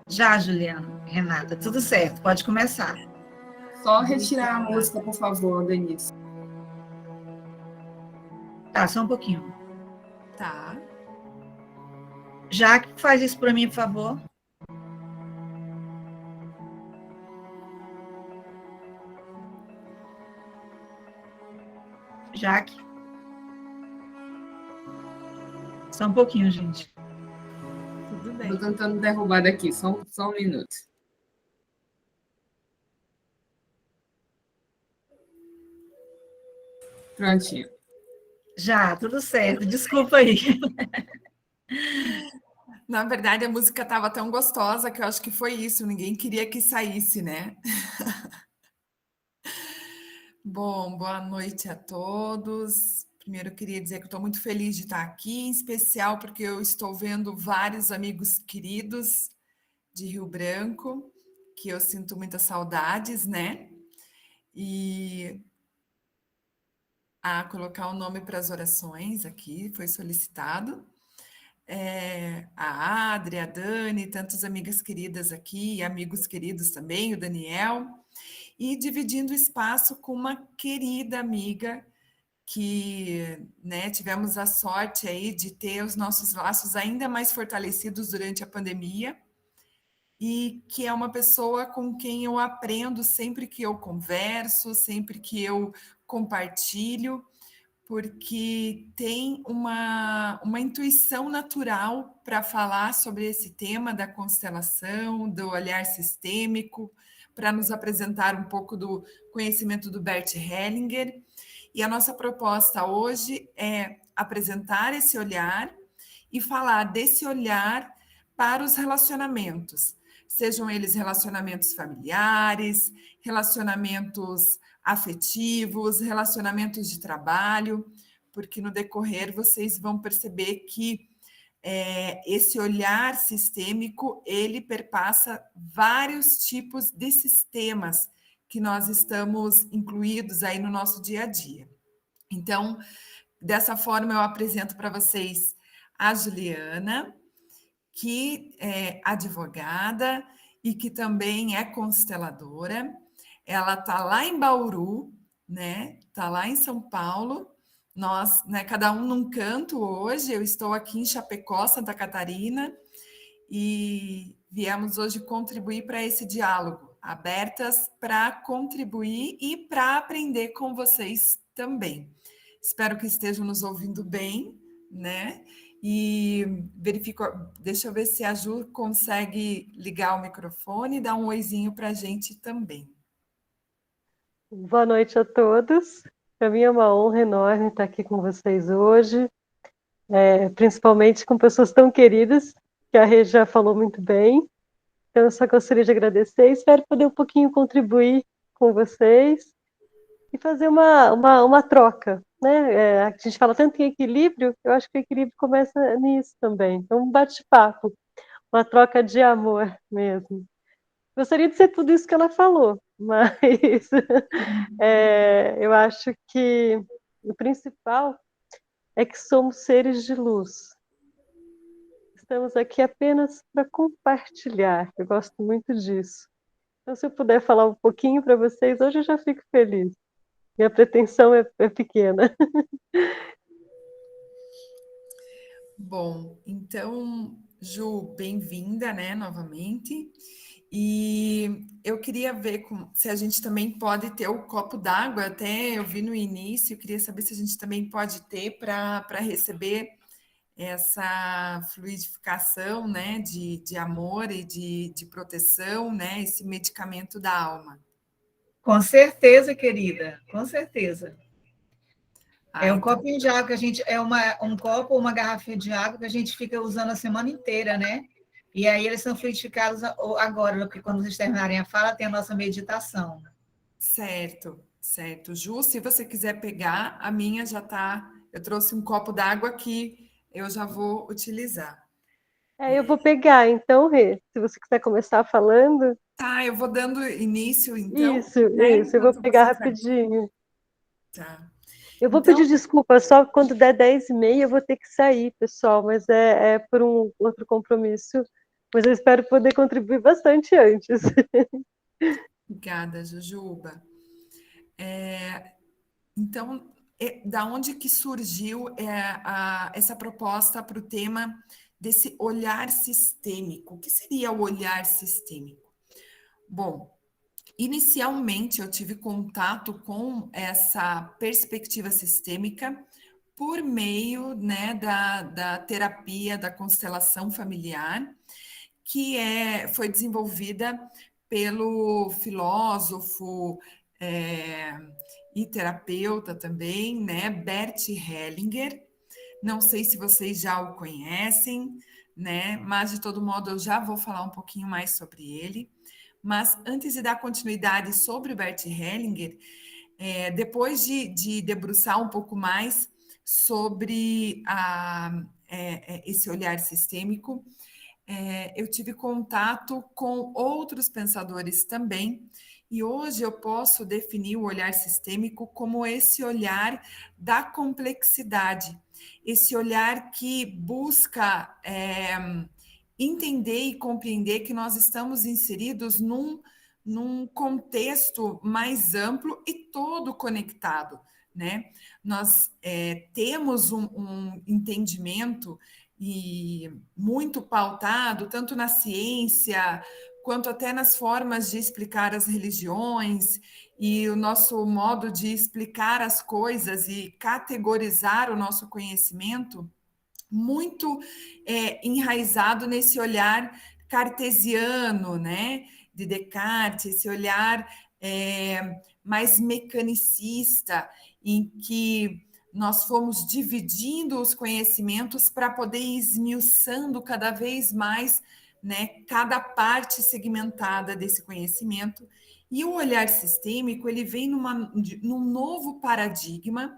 Já, Juliana, Renata, tudo certo, pode começar. Só retirar a música, por favor, Denise. Tá, só um pouquinho. Tá. Jaque, faz isso para mim, por favor. Jaque. Só um pouquinho, gente. Tudo bem. Estou tentando derrubar daqui, só um minuto. Prontinho. Já, tudo certo. Desculpa aí. Na verdade, a música estava tão gostosa que eu acho que foi isso. Ninguém queria que saísse, né? Bom, boa noite a todos. Primeiro, eu queria dizer que eu estou muito feliz de estar aqui, em especial porque eu estou vendo vários amigos queridos de Rio Branco, que eu sinto muitas saudades, né? E a colocar o nome para as orações aqui, foi solicitado. A Adri, a Dani, tantas amigas queridas aqui, e amigos queridos também, o Daniel, e dividindo o espaço com uma querida amiga que, né, tivemos a sorte aí de ter os nossos laços ainda mais fortalecidos durante a pandemia, e que é uma pessoa com quem eu aprendo sempre que eu converso, sempre que eu compartilho, porque tem uma intuição natural para falar sobre esse tema da constelação, do olhar sistêmico, para nos apresentar um pouco do conhecimento do Bert Hellinger. E a nossa proposta hoje é apresentar esse olhar e falar desse olhar para os relacionamentos, sejam eles relacionamentos familiares, relacionamentos afetivos, relacionamentos de trabalho, porque no decorrer vocês vão perceber que esse olhar sistêmico, ele perpassa vários tipos de sistemas que nós estamos incluídos aí no nosso dia a dia. Então, dessa forma, eu apresento para vocês a Juliana, que é advogada e que também é consteladora. Ela está lá em Bauru, né? Está lá em São Paulo. Nós, né, cada um num canto hoje. Eu estou aqui em Chapecó, Santa Catarina, e viemos hoje contribuir para esse diálogo, abertas para contribuir e para aprender com vocês também. Espero que estejam nos ouvindo bem, né? E verifico, deixa eu ver se a Ju consegue ligar o microfone e dar um oizinho para a gente também. Boa noite a todos. Para mim é uma honra enorme estar aqui com vocês hoje, principalmente com pessoas tão queridas, que a Rê já falou muito bem. Então, eu só gostaria de agradecer e espero poder um pouquinho contribuir com vocês e fazer uma troca, né? A gente fala tanto em equilíbrio, eu acho que o equilíbrio começa nisso também. Então, um bate-papo, uma troca de amor mesmo. Gostaria de ser tudo isso que ela falou, mas eu acho que o principal é que somos seres de luz. Estamos aqui apenas para compartilhar. Eu gosto muito disso. Então, se eu puder falar um pouquinho para vocês, hoje eu já fico feliz. Minha pretensão é pequena. Bom, então, Ju, bem-vinda, né, novamente. E eu queria ver se a gente também pode ter o copo d'água, até eu vi no início, eu queria saber se a gente também pode ter para receber essa fluidificação, né, de amor e de proteção, né, esse medicamento da alma. Com certeza, querida, com certeza. Ah, Um então, copinho de água que a gente um copo ou uma garrafinha de água que a gente fica usando a semana inteira, né? E aí eles são fluidificados agora, porque quando vocês terminarem a fala, tem a nossa meditação. certo, certo. Ju, se você quiser pegar, a minha já tá. Eu trouxe um copo d'água que eu já vou utilizar. Eu vou pegar, então, Rê, se você quiser começar falando. Tá, eu vou dando início, então, Isso, né? eu vou Enquanto pegar você vai. rapidinho. Tá. Eu vou Então, pedir desculpa, só quando der 10h30 eu vou ter que sair, pessoal, mas é por um outro compromisso mas eu espero poder contribuir bastante antes. Obrigada, Jujuba. Então, da onde que surgiu essa proposta para o tema desse olhar sistêmico? O que seria o olhar sistêmico? Bom, inicialmente eu tive contato com essa perspectiva sistêmica por meio, né, da terapia da constelação familiar, que foi desenvolvida pelo filósofo e terapeuta também, né, Bert Hellinger. Não sei se vocês já o conhecem, né, mas de todo modo eu já vou falar um pouquinho mais sobre ele. Mas antes de dar continuidade sobre o Bert Hellinger, depois de debruçar um pouco mais sobre esse olhar sistêmico, eu tive contato com outros pensadores também, e hoje eu posso definir o olhar sistêmico como esse olhar da complexidade, esse olhar que busca entender e compreender que nós estamos inseridos num contexto mais amplo e todo conectado, né? Nós temos um entendimento e muito pautado, tanto na ciência, quanto até nas formas de explicar as religiões e o nosso modo de explicar as coisas e categorizar o nosso conhecimento, muito enraizado nesse olhar cartesiano, né, de Descartes, esse olhar mais mecanicista, em que nós fomos dividindo os conhecimentos para poder ir esmiuçando cada vez mais, né, cada parte segmentada desse conhecimento. E o olhar sistêmico, ele vem num novo paradigma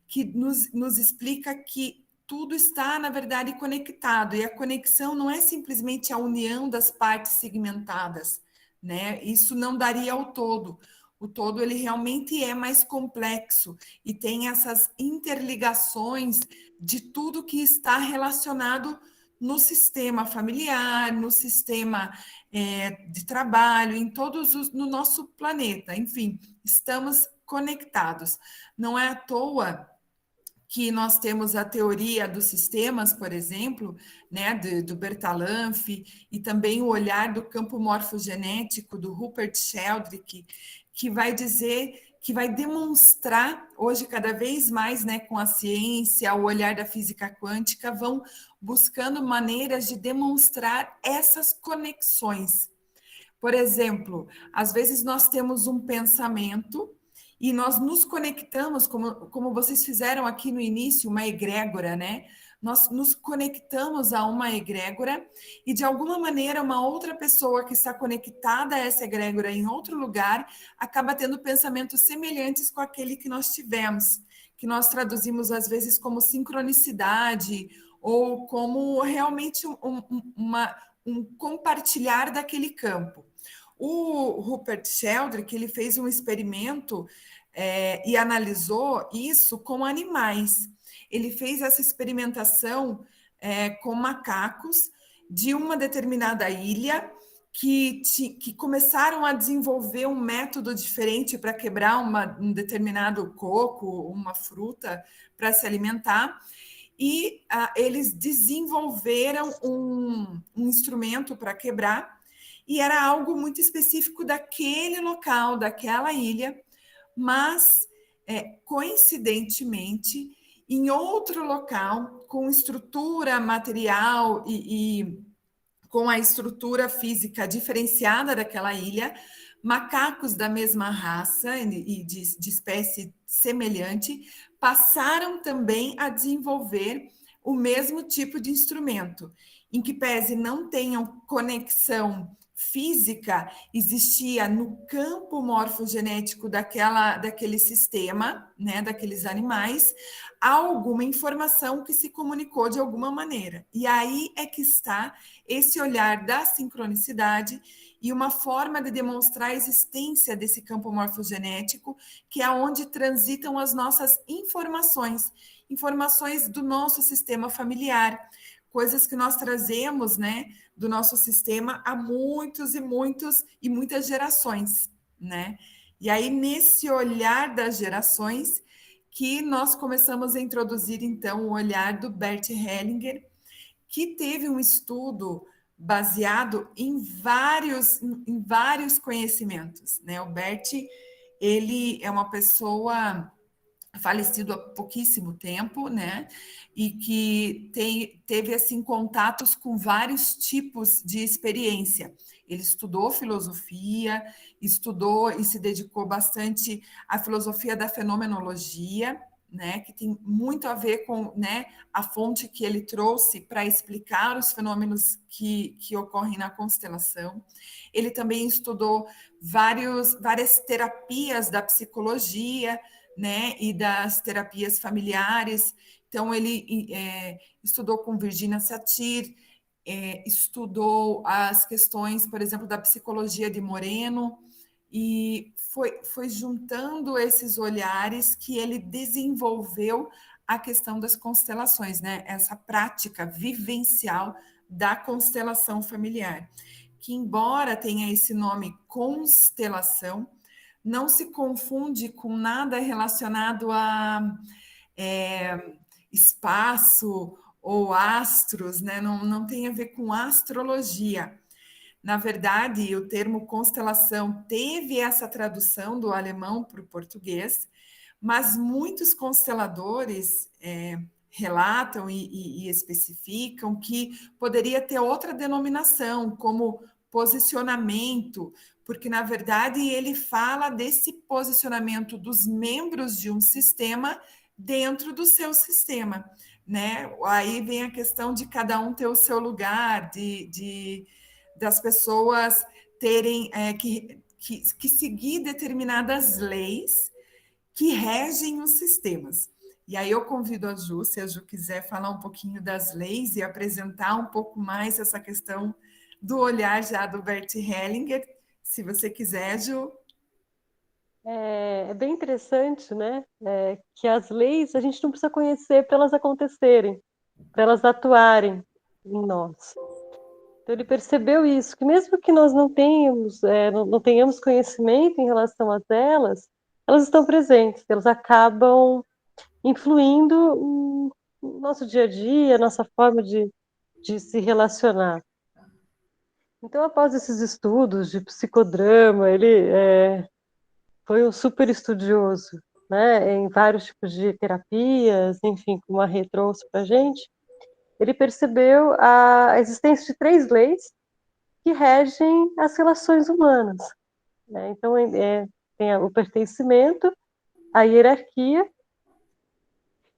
que nos explica que tudo está, na verdade, conectado, e a conexão não é simplesmente a união das partes segmentadas, né? Isso não daria ao todo. O todo, ele realmente é mais complexo e tem essas interligações de tudo que está relacionado no sistema familiar, no sistema de trabalho, no nosso planeta. Enfim, estamos conectados. Não é à toa que nós temos a teoria dos sistemas, por exemplo, né, do Bertalanffy, e também o olhar do campo morfogenético do Rupert Sheldrake, que vai dizer, que vai demonstrar, hoje cada vez mais, né, com a ciência, o olhar da física quântica, vão buscando maneiras de demonstrar essas conexões. Por exemplo, às vezes nós temos um pensamento e nós nos conectamos, como vocês fizeram aqui no início, uma egrégora, né? Nós nos conectamos a uma egrégora e, de alguma maneira, uma outra pessoa que está conectada a essa egrégora em outro lugar acaba tendo pensamentos semelhantes com aquele que nós tivemos, que nós traduzimos, às vezes, como sincronicidade ou como realmente um compartilhar daquele campo. O Rupert Sheldrake, ele fez um experimento e analisou isso com animais. Ele fez essa experimentação com macacos de uma determinada ilha que começaram a desenvolver um método diferente para quebrar um determinado coco, uma fruta, para se alimentar. E eles desenvolveram um instrumento para quebrar, e era algo muito específico daquele local, daquela ilha, mas, coincidentemente, em outro local, com estrutura material e com a estrutura física diferenciada daquela ilha, macacos da mesma raça e de espécie semelhante passaram também a desenvolver o mesmo tipo de instrumento, em que pese não tenham conexão física, existia no campo morfogenético daquele sistema, né, daqueles animais, alguma informação que se comunicou de alguma maneira. E aí é que está esse olhar da sincronicidade e uma forma de demonstrar a existência desse campo morfogenético, que é onde transitam as nossas informações do nosso sistema familiar. coisas que nós trazemos, né, do nosso sistema há muitos e muitas gerações, né? E aí, nesse olhar das gerações, que nós começamos a introduzir, então, o olhar do Bert Hellinger, que teve um estudo baseado em vários conhecimentos, né? O Bert, ele é uma pessoa falecido há pouquíssimo tempo, né? E que teve assim contatos com vários tipos de experiência. Ele estudou filosofia, estudou e se dedicou bastante à filosofia da fenomenologia, né, que tem muito a ver com, né, a fonte que ele trouxe para explicar os fenômenos que ocorrem na constelação. Ele também estudou várias terapias da psicologia, né, e das terapias familiares. Então, ele estudou com Virginia Satir, estudou as questões, por exemplo, da psicologia de Moreno, e foi juntando esses olhares que ele desenvolveu a questão das constelações, né? Essa prática vivencial da constelação familiar, que embora tenha esse nome constelação, não se confunde com nada relacionado a espaço ou astros, né? Não tem a ver com astrologia. Na verdade, o termo constelação teve essa tradução do alemão para o português, mas muitos consteladores relatam e especificam que poderia ter outra denominação, como posicionamento, porque, na verdade, ele fala desse posicionamento dos membros de um sistema dentro do seu sistema, né? Aí vem a questão de cada um ter o seu lugar, das pessoas terem que seguir determinadas leis que regem os sistemas. E aí eu convido a Ju, se a Ju quiser falar um pouquinho das leis e apresentar um pouco mais essa questão do olhar já do Bert Hellinger, se você quiser, Ju. É bem interessante, né? Que as leis a gente não precisa conhecer para elas acontecerem, para elas atuarem em nós. Então ele percebeu isso, que mesmo que nós não tenhamos conhecimento em relação a elas estão presentes, elas acabam influindo no nosso dia a dia, nossa forma de se relacionar. Então, após esses estudos de psicodrama, ele foi um super estudioso, né, em vários tipos de terapias, enfim, como a Rê trouxe para a gente. Ele percebeu a existência de 3 leis que regem as relações humanas, né? Então, tem o pertencimento, a hierarquia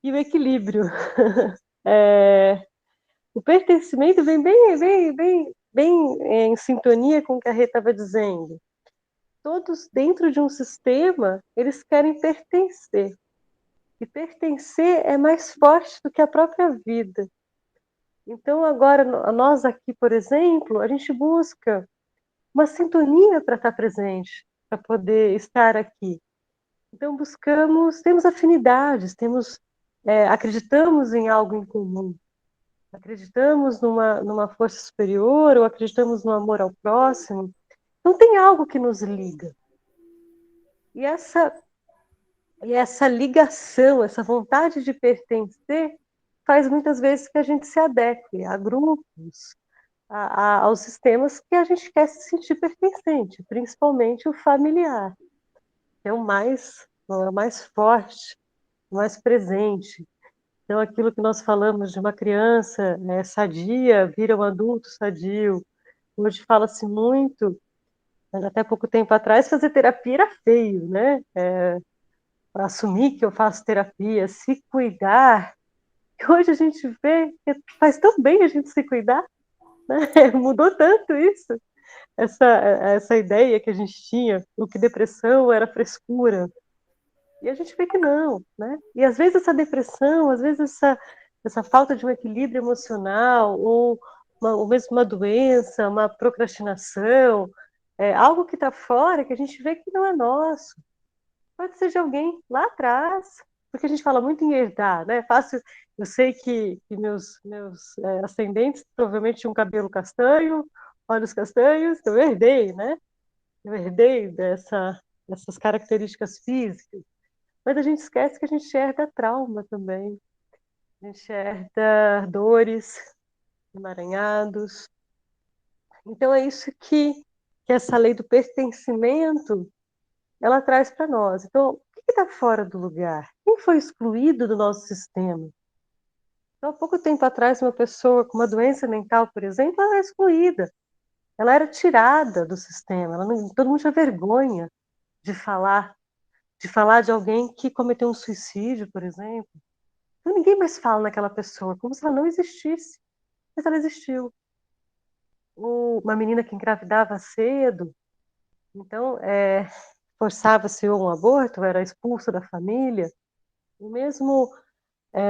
e o equilíbrio. O pertencimento vem bem em sintonia com o que a Rê estava dizendo. Todos dentro de um sistema, eles querem pertencer. E pertencer é mais forte do que a própria vida. Então, agora, nós aqui, por exemplo, a gente busca uma sintonia para estar presente, para poder estar aqui. Então, temos afinidades, acreditamos em algo em comum, acreditamos numa força superior ou acreditamos no amor ao próximo. Então, tem algo que nos liga. E essa ligação, essa vontade de pertencer, faz muitas vezes que a gente se adeque a grupos, aos sistemas que a gente quer se sentir pertencente, principalmente o familiar, que é o mais forte, o mais presente. Então, aquilo que nós falamos de uma criança sadia vira um adulto sadio. Hoje fala-se muito, mas até pouco tempo atrás, fazer terapia era feio, né? Assumir que eu faço terapia, se cuidar. E hoje a gente vê que faz tão bem a gente se cuidar, né? Mudou tanto isso. Essa ideia que a gente tinha, o que depressão era frescura. E a gente vê que não, né? E às vezes essa depressão, às vezes essa falta de um equilíbrio emocional, ou mesmo uma doença, uma procrastinação, algo que está fora, que a gente vê que não é nosso. Pode ser de alguém lá atrás, porque a gente fala muito em herdar, né? Fácil, eu sei que meus ascendentes provavelmente tinham cabelo castanho, olhos castanhos, eu herdei, né? Eu herdei dessas características físicas, mas a gente esquece que a gente herda trauma também, a gente herda dores, emaranhados. Então é isso que essa lei do pertencimento ela traz para nós. Então, o que está fora do lugar? Quem foi excluído do nosso sistema? Então, há pouco tempo atrás, uma pessoa com uma doença mental, por exemplo, ela era excluída. Ela era tirada do sistema. Todo mundo tinha vergonha de falar de alguém que cometeu um suicídio, por exemplo. Então, ninguém mais fala naquela pessoa, como se ela não existisse. Mas ela existiu. Uma menina que engravidava cedo, então, forçava-se um aborto, era expulsa da família. E mesmo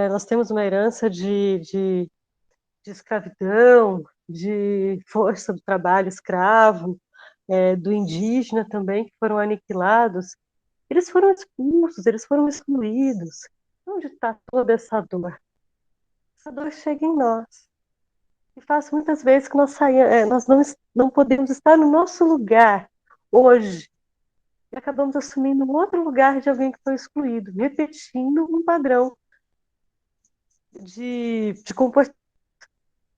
nós temos uma herança de escravidão, de força do trabalho escravo, do indígena também, que foram aniquilados. Eles foram expulsos, eles foram excluídos. Onde está toda essa dor? Essa dor chega em nós. E faz muitas vezes que nós não podemos estar no nosso lugar hoje. E acabamos assumindo um outro lugar de alguém que foi excluído, repetindo um padrão de comportamento.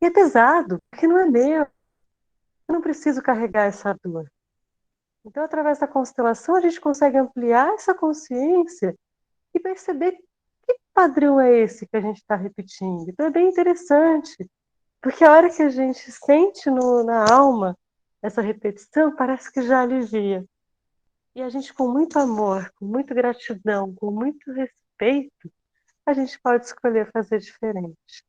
E é pesado, porque não é meu. Eu não preciso carregar essa dor. Então, através da constelação, a gente consegue ampliar essa consciência e perceber que padrão é esse que a gente está repetindo. Então, é bem interessante, porque a hora que a gente sente na alma essa repetição, parece que já alivia. E a gente, com muito amor, com muita gratidão, com muito respeito, a gente pode escolher fazer diferente.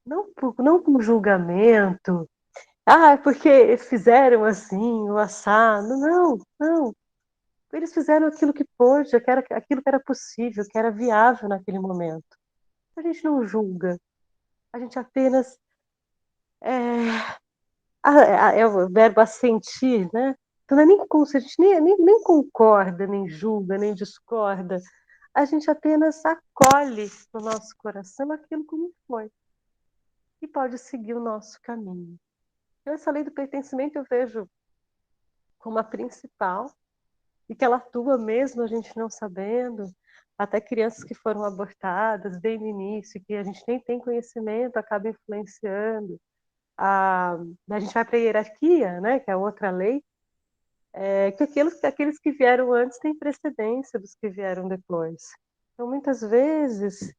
Não com julgamento, porque fizeram assim, o assado. Não, não. Eles fizeram aquilo que pôde, aquilo que era possível, que era viável naquele momento. A gente não julga, a gente apenas é o verbo assentir, né? Então não é nem como se a gente nem concorda, nem julga, nem discorda. A gente apenas acolhe no nosso coração aquilo como foi e pode seguir o nosso caminho. Então, essa lei do pertencimento eu vejo como a principal e que ela atua mesmo a gente não sabendo. Até crianças que foram abortadas bem no início, que a gente nem tem conhecimento, acaba influenciando. A gente vai para a hierarquia, né, que é outra lei, que aqueles que vieram antes têm precedência dos que vieram depois. Então, muitas vezes,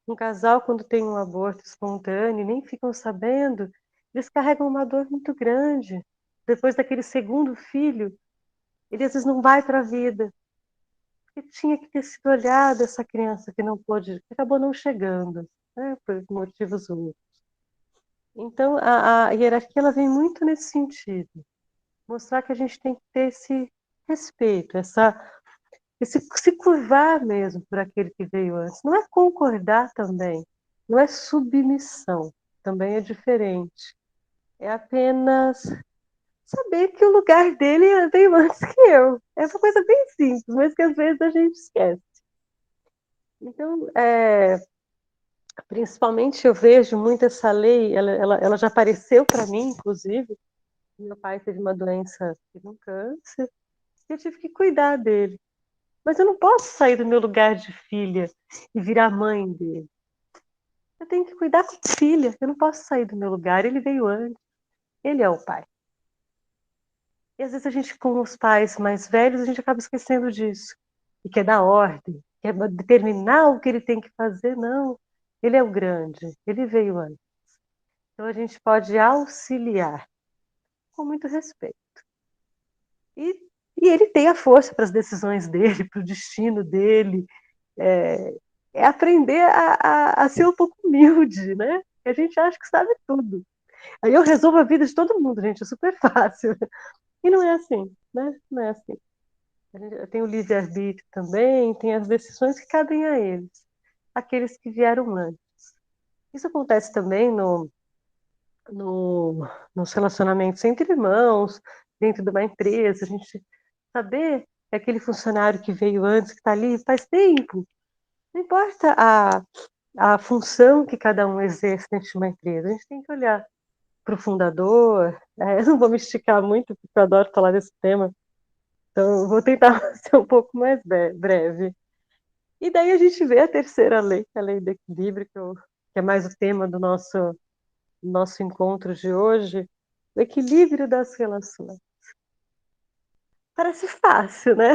um casal, quando tem um aborto espontâneo, nem ficam sabendo, eles carregam uma dor muito grande. Depois daquele segundo filho, ele às vezes não vai para a vida. Porque tinha que ter sido olhado essa criança que não pôde, que acabou não chegando, né, por motivos outros. Então, a hierarquia ela vem muito nesse sentido. Mostrar que a gente tem que ter esse respeito, se curvar mesmo por aquele que veio antes. Não é concordar também, não é submissão, também é diferente. É apenas saber que o lugar dele veio antes que eu. É uma coisa bem simples, mas que às vezes a gente esquece. Então, principalmente eu vejo muito essa lei, ela já apareceu para mim, inclusive. Meu pai teve uma doença, teve um câncer, e eu tive que cuidar dele. Mas eu não posso sair do meu lugar de filha e virar mãe dele. Eu tenho que cuidar como filha, eu não posso sair do meu lugar, ele veio antes, ele é o pai. E às vezes a gente, com os pais mais velhos, a gente acaba esquecendo disso. E quer dar ordem, quer determinar o que ele tem que fazer. Não, ele é o grande, ele veio antes. Então a gente pode auxiliar com muito respeito. E ele tem a força para as decisões dele, para o destino dele. É aprender a ser um pouco humilde, né? A gente acha que sabe tudo. Aí eu resolvo a vida de todo mundo, gente, é super fácil. E não é assim, né? Não é assim. Tem o livre-arbítrio também, tem as decisões que cabem a eles, aqueles que vieram antes. Isso acontece também nos relacionamentos entre irmãos, dentro de uma empresa, a gente saber que aquele funcionário que veio antes, que está ali faz tempo, Não importa a função que cada um exerce dentro de uma empresa, a gente tem que olhar para o fundador. Eu não vou me esticar muito, porque eu adoro falar desse tema, então eu vou tentar ser um pouco mais breve. E daí a gente vê a terceira lei, a lei do equilíbrio, que é mais o tema do nosso encontro de hoje, o equilíbrio das relações. Parece fácil, né?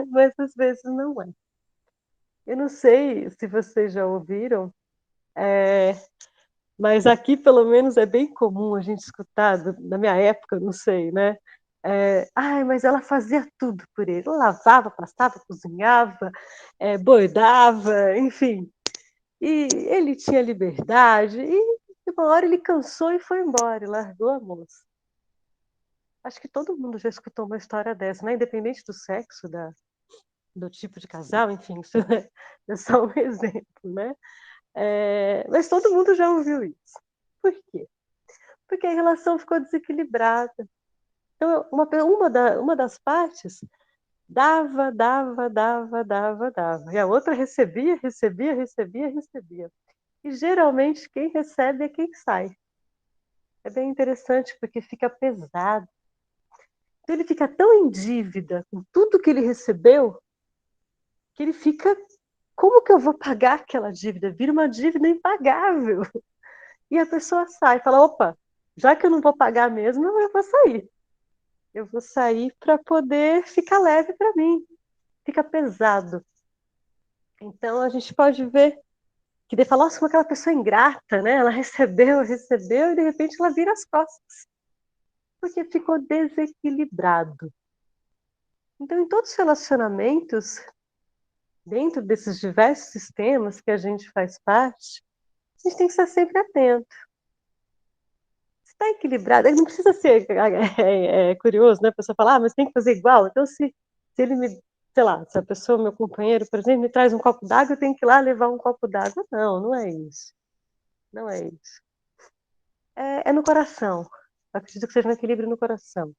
Mas às vezes não é. Eu não sei se vocês já ouviram, mas aqui pelo menos é bem comum a gente escutar, na minha época, não sei, né? Ai, mas ela fazia tudo por ele. Ela lavava, passava, cozinhava, bordava, enfim. E ele tinha liberdade, e uma hora ele cansou e foi embora, e largou a moça. Acho que todo mundo já escutou uma história dessa, né? Independente do sexo, do tipo de casal, enfim, isso é só um exemplo, né? Mas todo mundo já ouviu isso. Por quê? Porque a relação ficou desequilibrada. Então, uma das partes dava, dava, dava, dava, dava. E a outra recebia, recebia, recebia, recebia. E geralmente quem recebe é quem sai. É bem interessante porque fica pesado. Então ele fica tão em dívida com tudo que ele recebeu que ele fica, como que eu vou pagar aquela dívida? Vira uma dívida impagável. E a pessoa sai, fala, opa, já que eu não vou pagar mesmo, eu vou sair. Eu vou sair para poder ficar leve para mim. Fica pesado. Então a gente pode ver que ele fala, nossa, como aquela pessoa ingrata, né? Ela recebeu, recebeu, e de repente ela vira as costas. Porque ficou desequilibrado. Então, em todos os relacionamentos, dentro desses diversos sistemas que a gente faz parte, a gente tem que estar sempre atento. Se está equilibrado, ele não precisa ser curioso, né? A pessoa fala, mas tem que fazer igual. Então, se ele me, sei lá, se a pessoa, meu companheiro, por exemplo, me traz um copo d'água, eu tenho que ir lá levar um copo d'água. Não, não é isso. Não é isso. É no coração. Eu acredito que seja um equilíbrio no coração.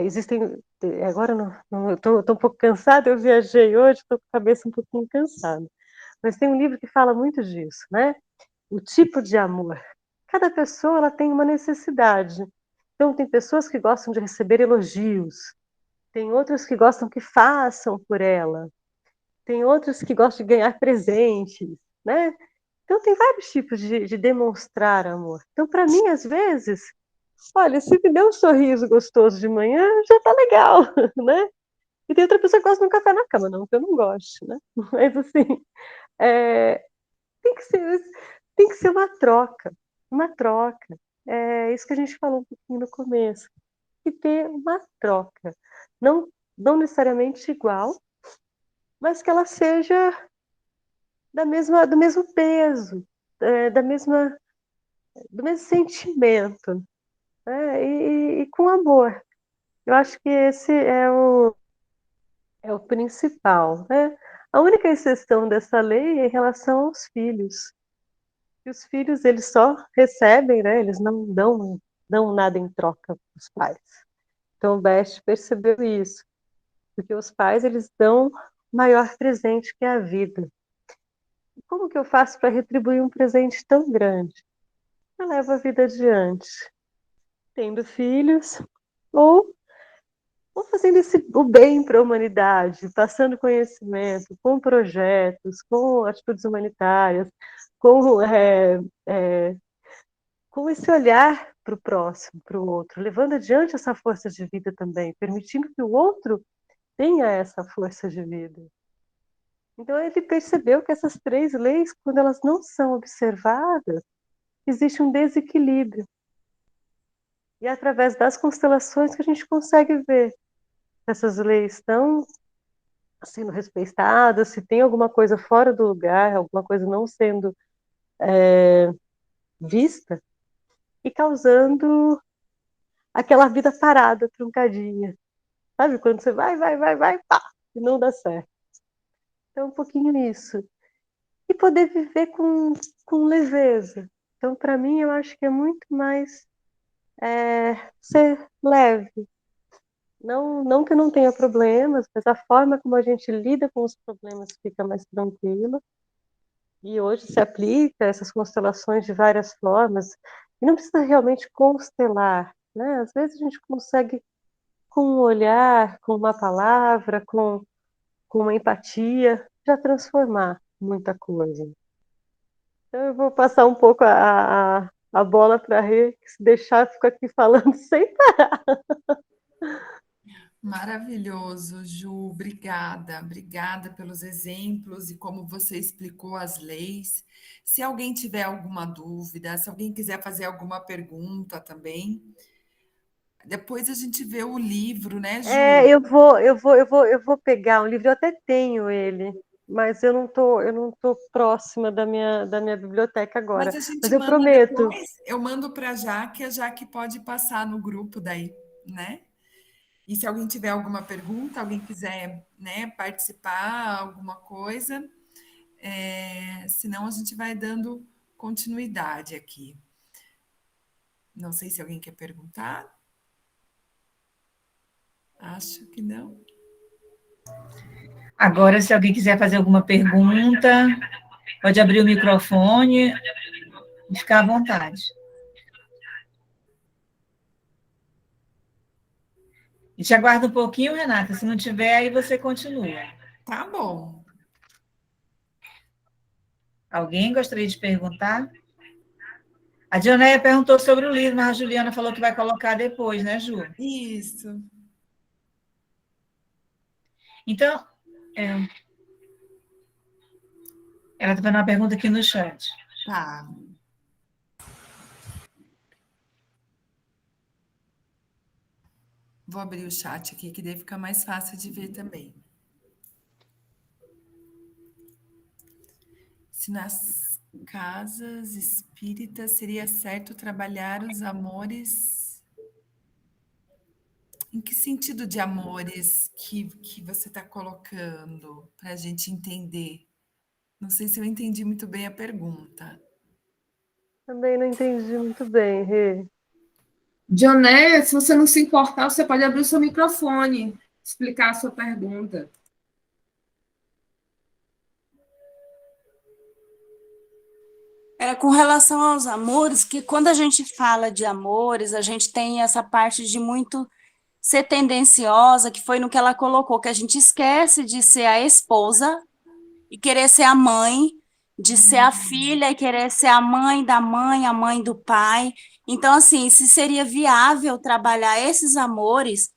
Existem. Agora eu estou um pouco cansada, eu viajei hoje, estou com a cabeça um pouquinho cansada. Mas tem um livro que fala muito disso, né? O tipo de amor. Cada pessoa ela tem uma necessidade. Então, tem pessoas que gostam de receber elogios, tem outras que gostam que façam por ela, tem outras que gostam de ganhar presentes, né? Então, tem vários tipos de demonstrar amor. Então, para mim, às vezes, olha, se me der um sorriso gostoso de manhã, já tá legal, né? E tem outra pessoa que gosta de um café na cama, não que eu não goste, né? Mas, assim, é, tem que ser, tem que ser uma troca, uma troca. É isso que a gente falou um pouquinho no começo. E ter uma troca. Não, não necessariamente igual, mas que ela seja do mesmo peso, da mesma, do mesmo sentimento, né? E com amor. Eu acho que esse é o principal, né? A única exceção dessa lei é em relação aos filhos. E os filhos, eles só recebem, né? Eles não dão nada em troca para os pais. Então, o Best percebeu isso, porque os pais, eles dão o maior presente que é a vida. E como que eu faço para retribuir um presente tão grande? Eu levo a vida adiante, tendo filhos, ou, ou fazendo o bem para a humanidade, passando conhecimento, com projetos, com atitudes humanitárias, com com esse olhar para o próximo, para o outro, levando adiante essa força de vida também, permitindo que o outro tenha essa força de vida. Então ele percebeu que essas três leis, quando elas não são observadas, existe um desequilíbrio. E é através das constelações que a gente consegue ver se essas leis estão sendo respeitadas, se tem alguma coisa fora do lugar, alguma coisa não sendo vista, e causando aquela vida parada, truncadinha. Sabe? Quando você vai, pá, e não dá certo. Então, um pouquinho isso. E poder viver com leveza. Então, para mim, eu acho que é muito mais ser leve. Não que não tenha problemas, mas a forma como a gente lida com os problemas fica mais tranquila. E hoje se aplica essas constelações de várias formas. E não precisa realmente constelar, né? Às vezes a gente consegue, com um olhar, com uma palavra, com uma empatia, já transformar muita coisa. Então eu vou passar um pouco a bola para a Rê, que se deixar, fico aqui falando sem parar. Maravilhoso, Ju, obrigada, obrigada pelos exemplos e como você explicou as leis. Se alguém tiver alguma dúvida, se alguém quiser fazer alguma pergunta também, depois a gente vê o livro, né, Ju? Eu vou pegar um livro, eu até tenho ele, mas eu não tô próxima da minha biblioteca Mas agora. a Mas gente eu manda prometo. depois, eu mando para a Jaque pode passar no grupo daí, né? E se alguém tiver alguma pergunta, alguém quiser, né, participar, alguma coisa, senão a gente vai dando continuidade aqui. Não sei se alguém quer perguntar. Acho que não. Agora, se alguém quiser fazer alguma pergunta, pode abrir o microfone e ficar à vontade. A gente aguarda um pouquinho, Renata. Se não tiver, aí você continua. Tá bom. Alguém gostaria de perguntar? A Dionéia perguntou sobre o livro, mas a Juliana falou que vai colocar depois, né, Ju? Isso. Então, ela está fazendo uma pergunta aqui no chat. Tá. Vou abrir o chat aqui, que daí fica mais fácil de ver também. Se nas casas espíritas seria certo trabalhar os amores. Em que sentido de amores que você está colocando para a gente entender? Não sei se eu entendi muito bem a pergunta. Também não entendi muito bem, Rê. Dionéia, se você não se importar, você pode abrir o seu microfone, explicar a sua pergunta. Era com relação aos amores, que quando a gente fala de amores, a gente tem essa parte de muito ser tendenciosa, que foi no que ela colocou, que a gente esquece de ser a esposa e querer ser a mãe, de ser a filha e querer ser a mãe, a mãe do pai. Então, assim, se seria viável trabalhar esses amores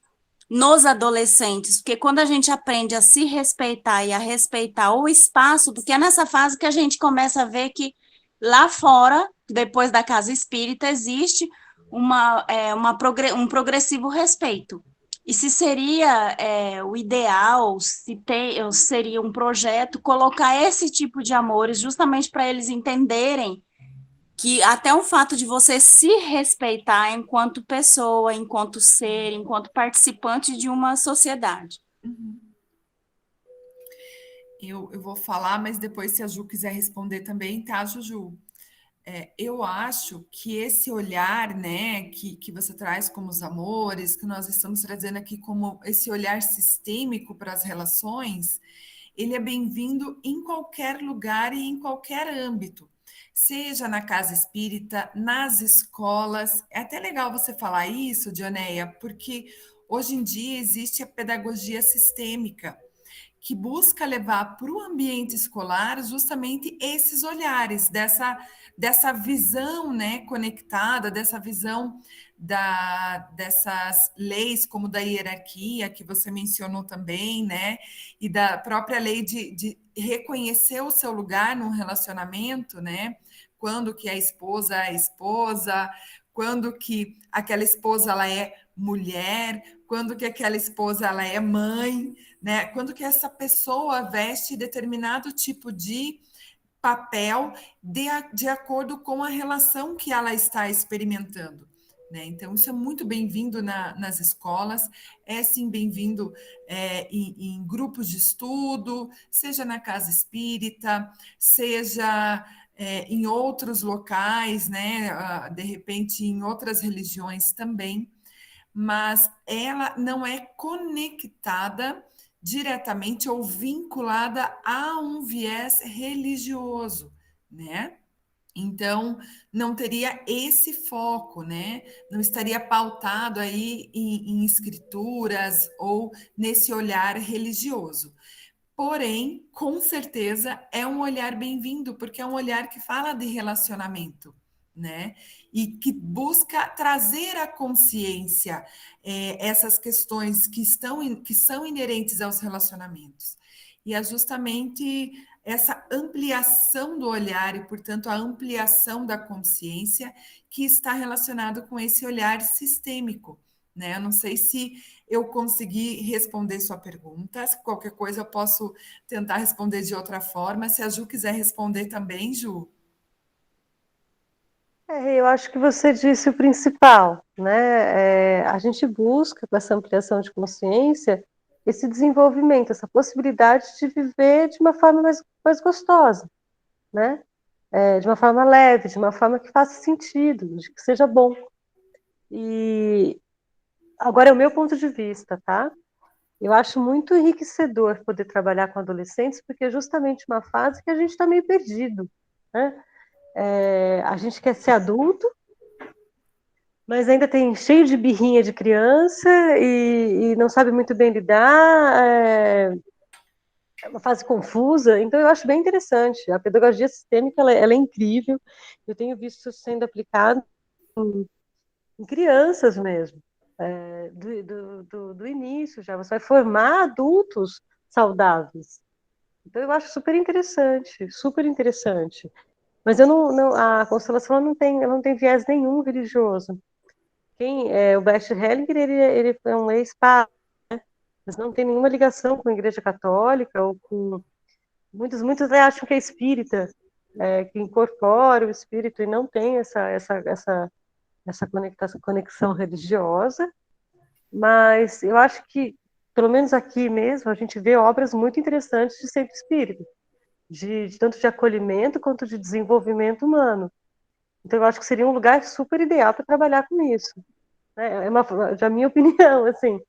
nos adolescentes, porque quando a gente aprende a se respeitar e a respeitar o espaço, porque é nessa fase que a gente começa a ver que lá fora, depois da casa espírita, existe um progressivo respeito. E se seria o ideal, seria um projeto colocar esse tipo de amores justamente para eles entenderem que até o fato de você se respeitar enquanto pessoa, enquanto ser, enquanto participante de uma sociedade. Eu vou falar, mas depois, se a Ju quiser responder também, tá, Juju? Eu acho que esse olhar, né, que você traz como os amores, que nós estamos trazendo aqui como esse olhar sistêmico para as relações, ele é bem-vindo em qualquer lugar e em qualquer âmbito, seja na casa espírita, nas escolas. É até legal você falar isso, Dioneia, porque hoje em dia existe a pedagogia sistêmica, que busca levar para o ambiente escolar justamente esses olhares, dessa visão, né, conectada, dessa visão dessas leis, como da hierarquia, que você mencionou também, né, e da própria lei de reconhecer o seu lugar num relacionamento, né, quando que a esposa é esposa, quando que aquela esposa ela é mulher, quando que aquela esposa ela é mãe, né? Quando que essa pessoa veste determinado tipo de papel de acordo com a relação que ela está experimentando. Né? Então, isso é muito bem-vindo nas escolas, é sim bem-vindo em grupos de estudo, seja na casa espírita, seja em outros locais, né? De repente em outras religiões também. mas ela não é conectada diretamente ou vinculada a um viés religioso, né? Então, não teria esse foco, né? Não estaria pautado aí em escrituras ou nesse olhar religioso. Porém, com certeza é um olhar bem-vindo, porque é um olhar que fala de relacionamento, né? E que busca trazer à consciência essas questões que são inerentes aos relacionamentos. E é justamente essa ampliação do olhar e, portanto, a ampliação da consciência que está relacionado com esse olhar sistêmico, né? Eu não sei se eu consegui responder sua pergunta. Se qualquer coisa eu posso tentar responder de outra forma. Se a Ju quiser responder também, Ju. Eu acho que você disse o principal, né? A gente busca, com essa ampliação de consciência, esse desenvolvimento, essa possibilidade de viver de uma forma mais gostosa, né? De uma forma leve, de uma forma que faça sentido, de que seja bom. E agora é o meu ponto de vista, tá? Eu acho muito enriquecedor poder trabalhar com adolescentes, porque é justamente uma fase que a gente está meio perdido, né? A gente quer ser adulto, mas ainda tem cheio de birrinha de criança e não sabe muito bem lidar, é uma fase confusa, então eu acho bem interessante. A pedagogia sistêmica ela é incrível, eu tenho visto sendo aplicado em crianças mesmo, do início já, você vai formar adultos saudáveis. Então eu acho super interessante, super interessante. Mas eu a constelação ela não tem viés nenhum religioso. O Bert Hellinger, ele é um ex-papa, mas não tem nenhuma ligação com a Igreja Católica ou com muitos acham que é espírita, que incorpora o espírito e não tem essa conexão religiosa, mas eu acho que, pelo menos aqui mesmo, a gente vê obras muito interessantes de centro espírita, tanto de acolhimento quanto de desenvolvimento humano. Então, eu acho que seria um lugar super ideal para trabalhar com isso. Né? Já minha opinião, assim,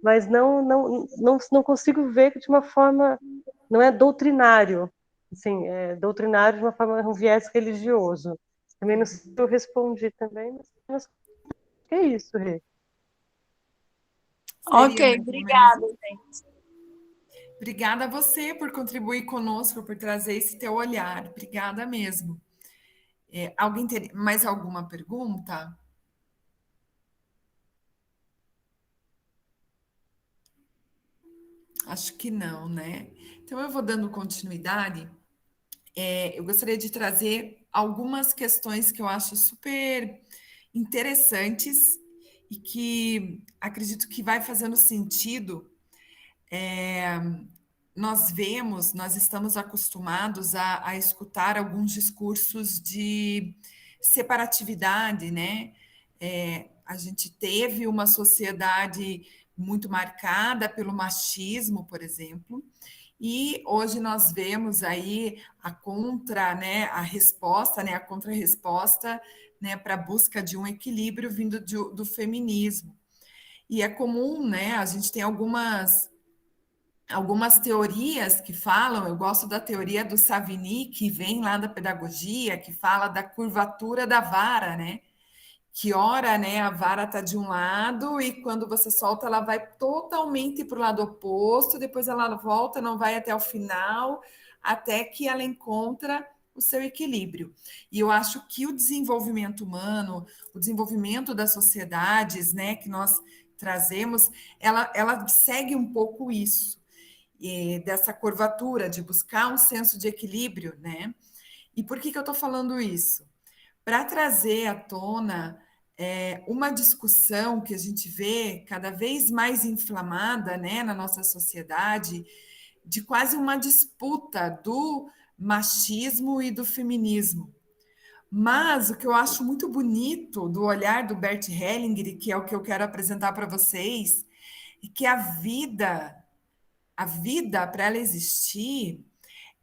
mas não consigo ver que de uma forma, não é doutrinário, assim, é doutrinário de uma forma, um viés religioso. Também não sei se eu respondi também, mas é isso, Rê. Ok, Seria mais ou menos. obrigada, gente. Obrigada a você por contribuir conosco, por trazer esse teu olhar. Obrigada mesmo. Alguém tem mais alguma pergunta? Acho que não, né? Então eu vou dando continuidade. Eu gostaria de trazer algumas questões que eu acho super interessantes e que acredito que vai fazendo sentido. Nós estamos acostumados a escutar alguns discursos de separatividade, né? A gente teve uma sociedade muito marcada pelo machismo, por exemplo, e hoje nós vemos aí a resposta, né, a contra-resposta, né, para a busca de um equilíbrio vindo do feminismo. E é comum, né, a gente tem algumas teorias que falam, eu gosto da teoria do Savigny, que vem lá da pedagogia, que fala da curvatura da vara, né? Que ora, né, a vara está de um lado e quando você solta, ela vai totalmente para o lado oposto, depois ela volta, não vai até o final, até que ela encontra o seu equilíbrio. E eu acho que o desenvolvimento humano, o desenvolvimento das sociedades, né, que nós trazemos, ela segue um pouco isso, dessa curvatura, de buscar um senso de equilíbrio, né? E por que eu estou falando isso? Para trazer à tona uma discussão que a gente vê cada vez mais inflamada, né, na nossa sociedade, de quase uma disputa do machismo e do feminismo. Mas o que eu acho muito bonito do olhar do Bert Hellinger, que é o que eu quero apresentar para vocês, é que a vida, para ela existir,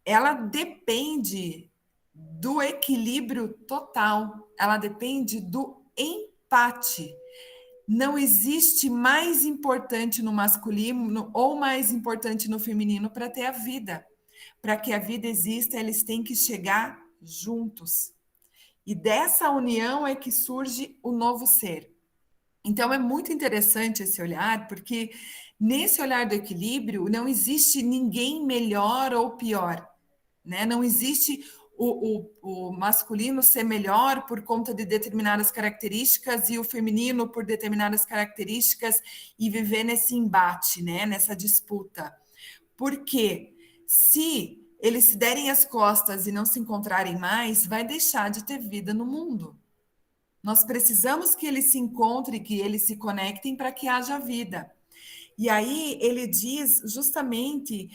ela depende do equilíbrio total, ela depende do empate. não existe mais importante no masculino ou mais importante no feminino para ter a vida. Para que a vida exista, eles têm que chegar juntos. E dessa união é que surge o novo ser. Então, é muito interessante esse olhar, porque nesse olhar do equilíbrio não existe ninguém melhor ou pior, né? Não existe o masculino ser melhor por conta de determinadas características e o feminino por determinadas características e viver nesse embate, né? Nessa disputa. Porque se eles se derem as costas e não se encontrarem mais, vai deixar de ter vida no mundo. Nós precisamos que eles se encontrem, que eles se conectem para que haja vida. E aí ele diz justamente,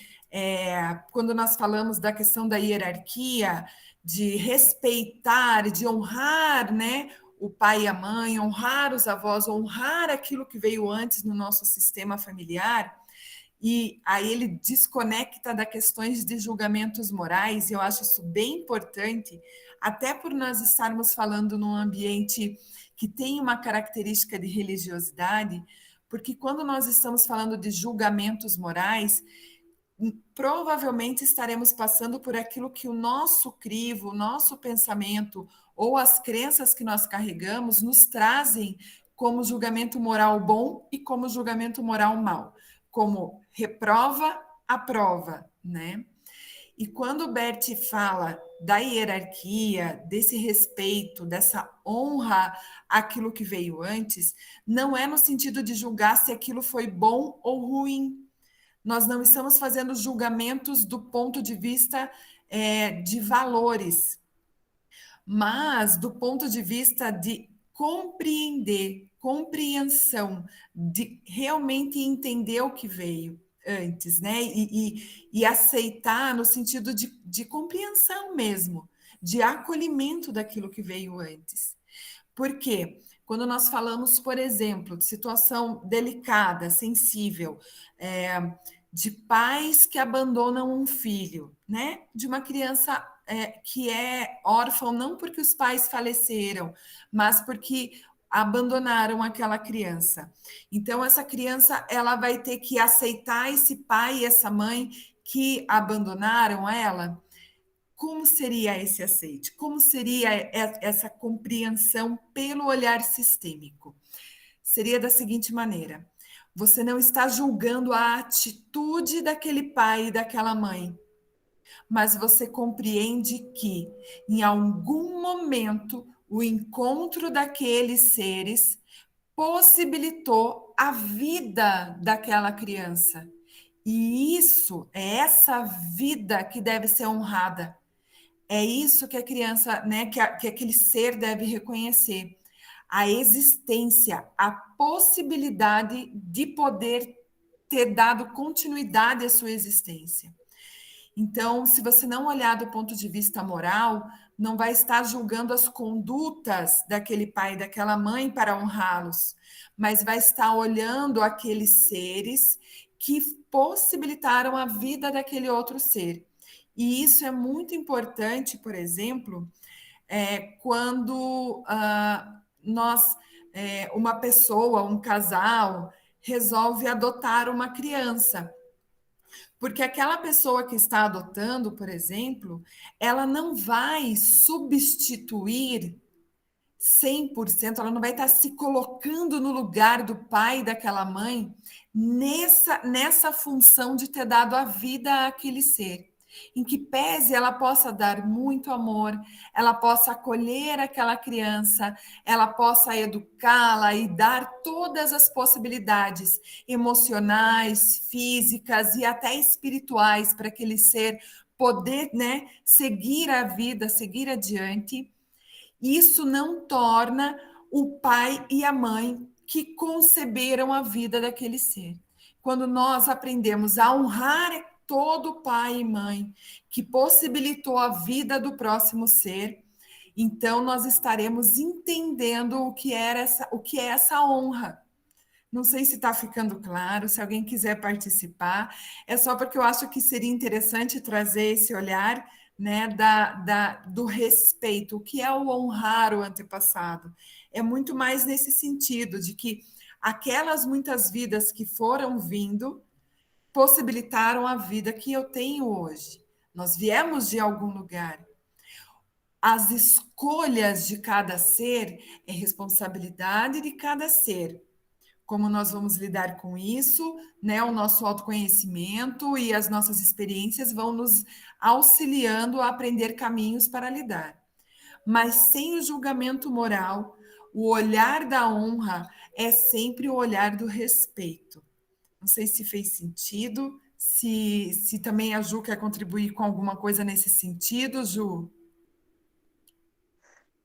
quando nós falamos da questão da hierarquia, de respeitar, de honrar, né, o pai e a mãe, honrar os avós, honrar aquilo que veio antes no nosso sistema familiar, e aí ele desconecta das questões de julgamentos morais, e eu acho isso bem importante, até por nós estarmos falando num ambiente que tem uma característica de religiosidade, porque quando nós estamos falando de julgamentos morais, provavelmente estaremos passando por aquilo que o nosso crivo, o nosso pensamento ou as crenças que nós carregamos nos trazem como julgamento moral bom e como julgamento moral mal, como reprova, aprova, né? E quando o Bert fala da hierarquia, desse respeito, dessa honra àquilo que veio antes, não é no sentido de julgar se aquilo foi bom ou ruim. Nós não estamos fazendo julgamentos do ponto de vista de valores, mas do ponto de vista de compreender, compreensão, de realmente entender o que veio antes, né? E aceitar no sentido de compreensão mesmo, de acolhimento daquilo que veio antes. Por quê? Quando nós falamos, por exemplo, de situação delicada, sensível, de pais que abandonam um filho, né? De uma criança que é órfão, não porque os pais faleceram, mas porque abandonaram aquela criança. Então, essa criança ela vai ter que aceitar esse pai e essa mãe que abandonaram ela. Como seria esse aceite? Como seria essa compreensão pelo olhar sistêmico? Seria da seguinte maneira: você não está julgando a atitude daquele pai e daquela mãe, mas você compreende que, em algum momento, o encontro daqueles seres possibilitou a vida daquela criança. E isso é essa vida que deve ser honrada. É isso que a criança, né, que aquele ser deve reconhecer. A existência, a possibilidade de poder ter dado continuidade à sua existência. Então, se você não olhar do ponto de vista moral, não vai estar julgando as condutas daquele pai e daquela mãe para honrá-los, mas vai estar olhando aqueles seres que possibilitaram a vida daquele outro ser. E isso é muito importante, por exemplo, quando uma pessoa, um casal, resolve adotar uma criança. Porque aquela pessoa que está adotando, por exemplo, ela não vai substituir 100%, ela não vai estar se colocando no lugar do pai e daquela mãe nessa função de ter dado a vida àquele ser. Em que pese ela possa dar muito amor, ela possa acolher aquela criança, ela possa educá-la e dar todas as possibilidades emocionais, físicas e até espirituais para aquele ser poder, né, seguir a vida, seguir adiante. Isso não torna o pai e a mãe que conceberam a vida daquele ser. Quando nós aprendemos a honrar todo pai e mãe que possibilitou a vida do próximo ser, então nós estaremos entendendo o que é essa honra. Não sei se está ficando claro, se alguém quiser participar, é só porque eu acho que seria interessante trazer esse olhar, né, do respeito. O que é o honrar o antepassado? É muito mais nesse sentido, de que aquelas muitas vidas que foram vindo possibilitaram a vida que eu tenho hoje. Nós viemos de algum lugar. As escolhas de cada ser é responsabilidade de cada ser. Como nós vamos lidar com isso, né? O nosso autoconhecimento e as nossas experiências vão nos auxiliando a aprender caminhos para lidar. Mas sem o julgamento moral, o olhar da honra é sempre o olhar do respeito. Não sei se fez sentido, se também a Ju quer contribuir com alguma coisa nesse sentido, Ju.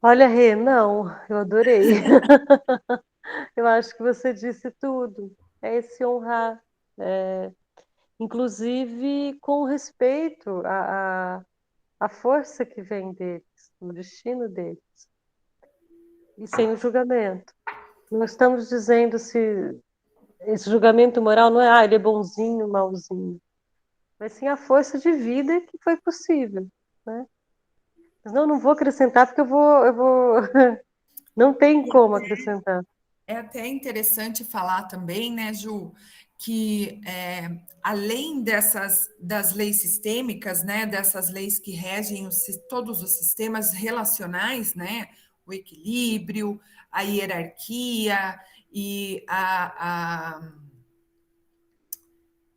Olha, Rê, não, eu adorei. Eu acho que você disse tudo. É esse honrar, inclusive com respeito à força que vem deles, no destino deles, e sem o julgamento. Não estamos dizendo se esse julgamento moral não é, ele é bonzinho, malzinho, mas sim a força de vida que foi possível, né? Mas não vou acrescentar porque eu vou, não tem como acrescentar. É até interessante falar também, né, Ju, que além das leis sistêmicas, né, dessas leis que regem todos os sistemas relacionais, né, o equilíbrio, a hierarquia e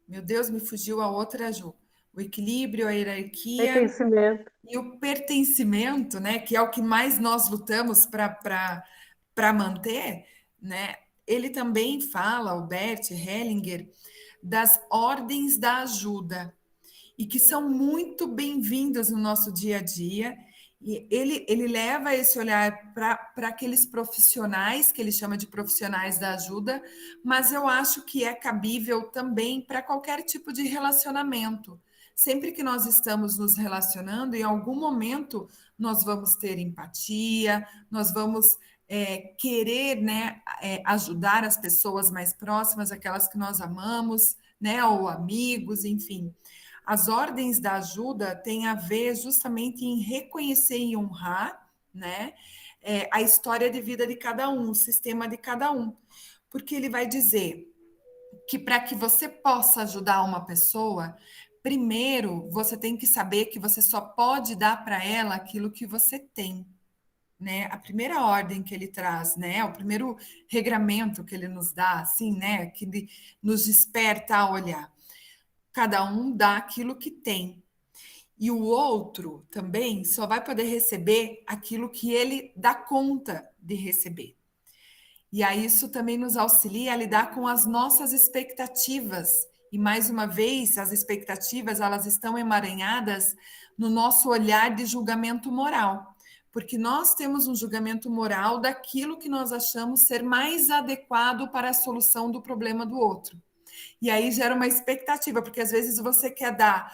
meu Deus, me fugiu a outra, Ju. O equilíbrio, a hierarquia Pertencimento. e o pertencimento, né, que é o que mais nós lutamos para manter, né? Ele também fala, o Bert Hellinger, das ordens da ajuda, e que são muito bem-vindas no nosso dia a dia. E ele leva esse olhar para aqueles profissionais, que ele chama de profissionais da ajuda, mas eu acho que é cabível também para qualquer tipo de relacionamento. Sempre que nós estamos nos relacionando, em algum momento nós vamos ter empatia, nós vamos querer, né, ajudar as pessoas mais próximas, aquelas que nós amamos, né, ou amigos, enfim. As ordens da ajuda têm a ver justamente em reconhecer e honrar, né, a história de vida de cada um, o sistema de cada um. Porque ele vai dizer que para que você possa ajudar uma pessoa, primeiro você tem que saber que você só pode dar para ela aquilo que você tem. Né? A primeira ordem que ele traz, né? O primeiro regramento que ele nos dá, assim, né? Que nos desperta a olhar. Cada um dá aquilo que tem. E o outro também só vai poder receber aquilo que ele dá conta de receber. E aí isso também nos auxilia a lidar com as nossas expectativas. E mais uma vez, as expectativas, elas estão emaranhadas no nosso olhar de julgamento moral. Porque nós temos um julgamento moral daquilo que nós achamos ser mais adequado para a solução do problema do outro. E aí gera uma expectativa, porque às vezes você quer dar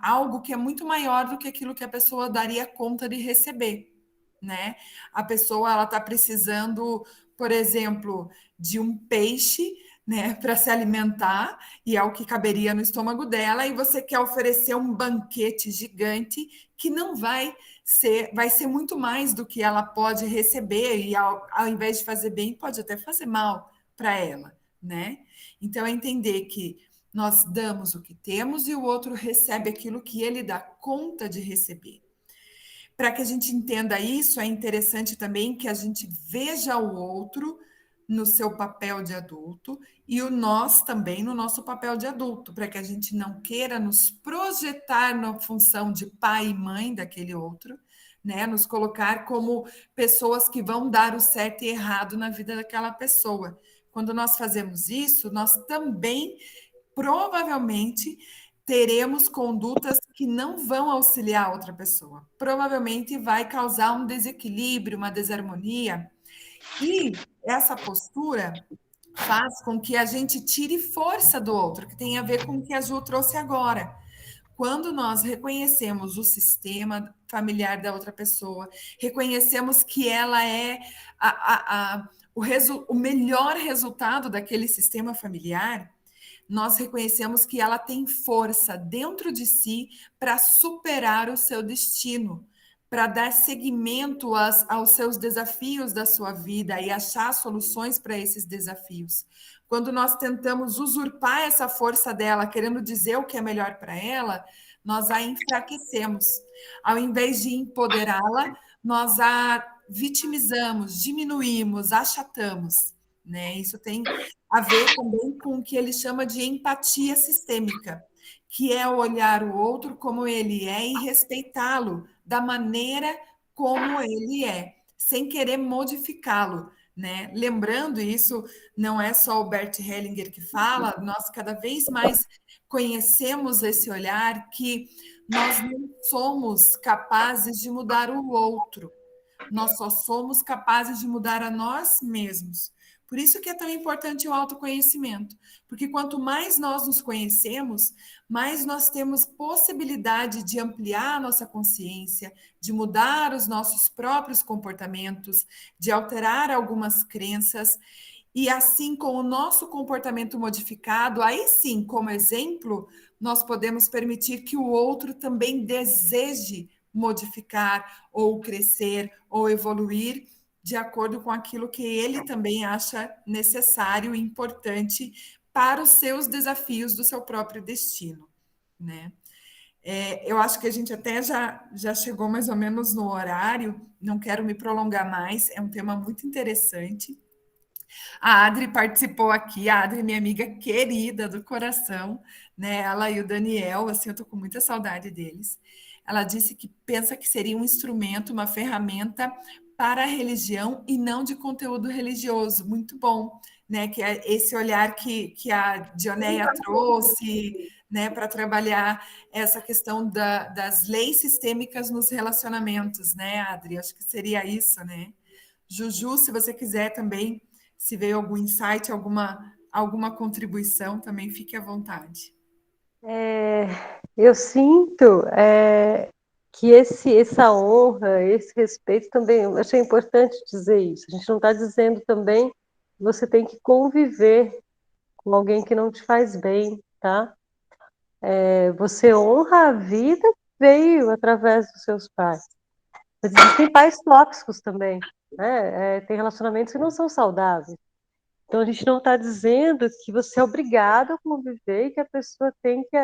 algo que é muito maior do que aquilo que a pessoa daria conta de receber, né? A pessoa ela está precisando, por exemplo, de um peixe, né, para se alimentar, e é o que caberia no estômago dela, e você quer oferecer um banquete gigante que não vai ser muito mais do que ela pode receber, e ao invés de fazer bem, pode até fazer mal para ela, né? Então, é entender que nós damos o que temos e o outro recebe aquilo que ele dá conta de receber. Para que a gente entenda isso, é interessante também que a gente veja o outro no seu papel de adulto e o nós também no nosso papel de adulto, para que a gente não queira nos projetar na função de pai e mãe daquele outro, né? Nos colocar como pessoas que vão dar o certo e errado na vida daquela pessoa. Quando nós fazemos isso, nós também provavelmente teremos condutas que não vão auxiliar a outra pessoa. Provavelmente vai causar um desequilíbrio, uma desarmonia. E essa postura faz com que a gente tire força do outro, que tem a ver com o que a Ju trouxe agora. Quando nós reconhecemos o sistema familiar da outra pessoa, reconhecemos que ela é o melhor resultado daquele sistema familiar, nós reconhecemos que ela tem força dentro de si para superar o seu destino, para dar seguimento aos seus desafios da sua vida e achar soluções para esses desafios. Quando nós tentamos usurpar essa força dela, querendo dizer o que é melhor para ela, nós a enfraquecemos. Ao invés de empoderá-la, nós a vitimizamos, diminuímos, achatamos, né? Isso tem a ver também com o que ele chama de empatia sistêmica, que é olhar o outro como ele é e respeitá-lo da maneira como ele é, sem querer modificá-lo, né? Lembrando, isso não é só o Bert Hellinger que fala, nós cada vez mais conhecemos esse olhar que nós não somos capazes de mudar o outro, nós só somos capazes de mudar a nós mesmos. Por isso que é tão importante o autoconhecimento, porque quanto mais nós nos conhecemos, mais nós temos possibilidade de ampliar a nossa consciência, de mudar os nossos próprios comportamentos, de alterar algumas crenças, e assim, com o nosso comportamento modificado, aí sim, como exemplo, nós podemos permitir que o outro também deseje modificar, ou crescer, ou evoluir, de acordo com aquilo que ele também acha necessário e importante para os seus desafios do seu próprio destino, né? Eu acho que a gente até já chegou mais ou menos no horário, não quero me prolongar mais, é um tema muito interessante. A Adri participou aqui, a Adri, minha amiga querida do coração, né? Ela e o Daniel, assim, eu tô com muita saudade deles. Ela disse que pensa que seria um instrumento, uma ferramenta para a religião e não de conteúdo religioso. Muito bom, né? Que é esse olhar que a Dioneia trouxe, né? Para trabalhar essa questão das leis sistêmicas nos relacionamentos, né, Adri? Acho que seria isso, né? Juju, se você quiser também, se veio algum insight, alguma contribuição, também fique à vontade. Eu sinto que essa honra, esse respeito também, eu achei importante dizer isso. A gente não está dizendo também que você tem que conviver com alguém que não te faz bem, tá? Você honra a vida que veio através dos seus pais. Mas existem pais tóxicos também, né? Tem relacionamentos que não são saudáveis. Então, a gente não está dizendo que você é obrigado a conviver e que a pessoa tem que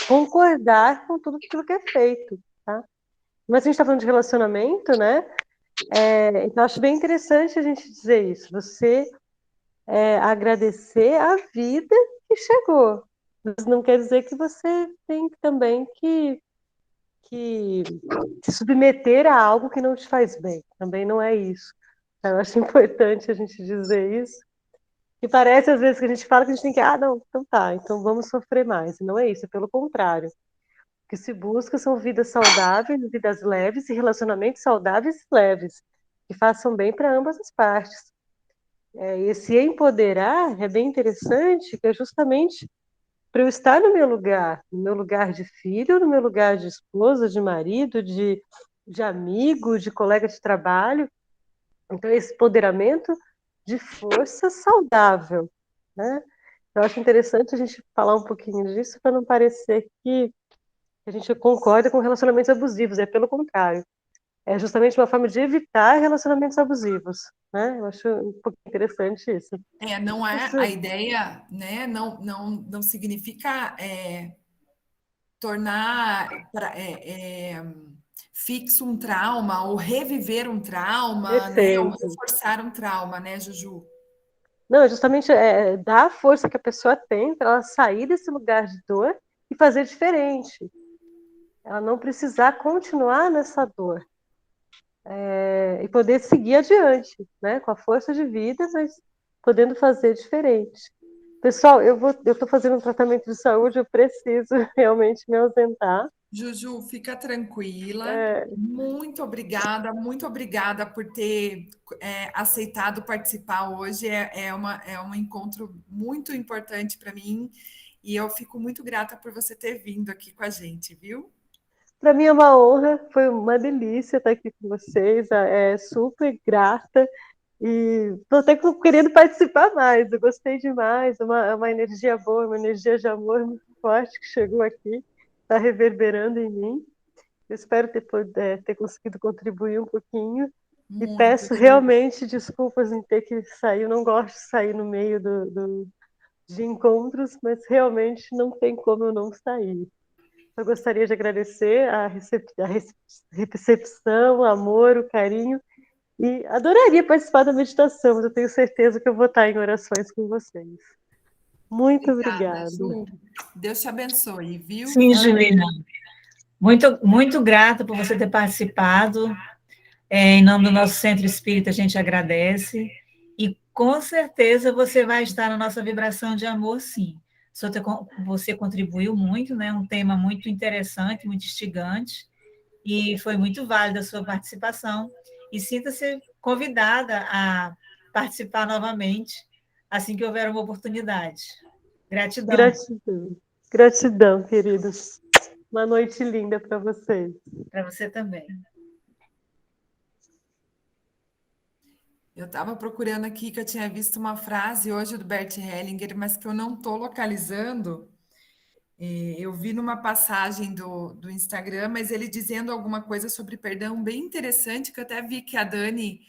concordar com tudo aquilo que é feito, tá? Mas a gente está falando de relacionamento, né? Então, acho bem interessante a gente dizer isso. Você agradecer a vida que chegou. Mas não quer dizer que você tem também que se submeter a algo que não te faz bem. Também não é isso. Eu acho importante a gente dizer isso. E parece, às vezes, que a gente fala que a gente tem que, não, então tá, então vamos sofrer mais. E não é isso, é pelo contrário. O que se busca são vidas saudáveis, vidas leves e relacionamentos saudáveis e leves, que façam bem para ambas as partes. E esse empoderar é bem interessante, que é justamente para eu estar no meu lugar de filho, no meu lugar de esposa, de marido, de amigo, de colega de trabalho. Então, esse empoderamento de força saudável, né? Eu acho interessante a gente falar um pouquinho disso para não parecer que a gente concorda com relacionamentos abusivos, é pelo contrário. É justamente uma forma de evitar relacionamentos abusivos, né? Eu acho um pouco interessante isso. Não é a ideia, né? Não significa tornar fixo um trauma ou reviver um trauma, né? Ou reforçar um trauma, né, Juju? Não, é justamente dar a força que a pessoa tem para ela sair desse lugar de dor e fazer diferente. Ela não precisar continuar nessa dor. E poder seguir adiante, né? Com a força de vida, mas podendo fazer diferente. Pessoal, eu estou fazendo um tratamento de saúde, eu preciso realmente me ausentar. Juju, fica tranquila. Muito obrigada por ter aceitado participar hoje. É um encontro muito importante para mim e eu fico muito grata por você ter vindo aqui com a gente, viu? Para mim é uma honra, foi uma delícia estar aqui com vocês, super grata E estou até querendo participar mais, eu gostei demais, é uma energia boa, uma energia de amor muito forte que chegou aqui, está reverberando em mim. Eu espero ter conseguido contribuir um pouquinho e Muito. peço realmente desculpas em ter que sair. Eu não gosto de sair no meio de encontros, mas realmente não tem como eu não sair. Eu gostaria de agradecer a recepção, o amor, o carinho e adoraria participar da meditação, mas eu tenho certeza que eu vou estar em orações com vocês. Muito Obrigada, obrigada. Ju. Deus te abençoe, viu? Sim, Juliana. Muito, muito grata por você ter participado. Em nome do nosso Centro Espírita, a gente agradece. E com certeza você vai estar na nossa vibração de amor, sim. Você contribuiu muito, né? Um tema muito interessante, muito instigante, e foi muito válida a sua participação. E sinta-se convidada a participar novamente, assim que houver uma oportunidade. Gratidão. Gratidão. Gratidão, queridos. Uma noite linda para vocês. Para você também. Eu estava procurando aqui que eu tinha visto uma frase hoje do Bert Hellinger, mas que eu não estou localizando. Eu vi numa passagem do Instagram, mas ele dizendo alguma coisa sobre perdão bem interessante, que eu até vi que a Dani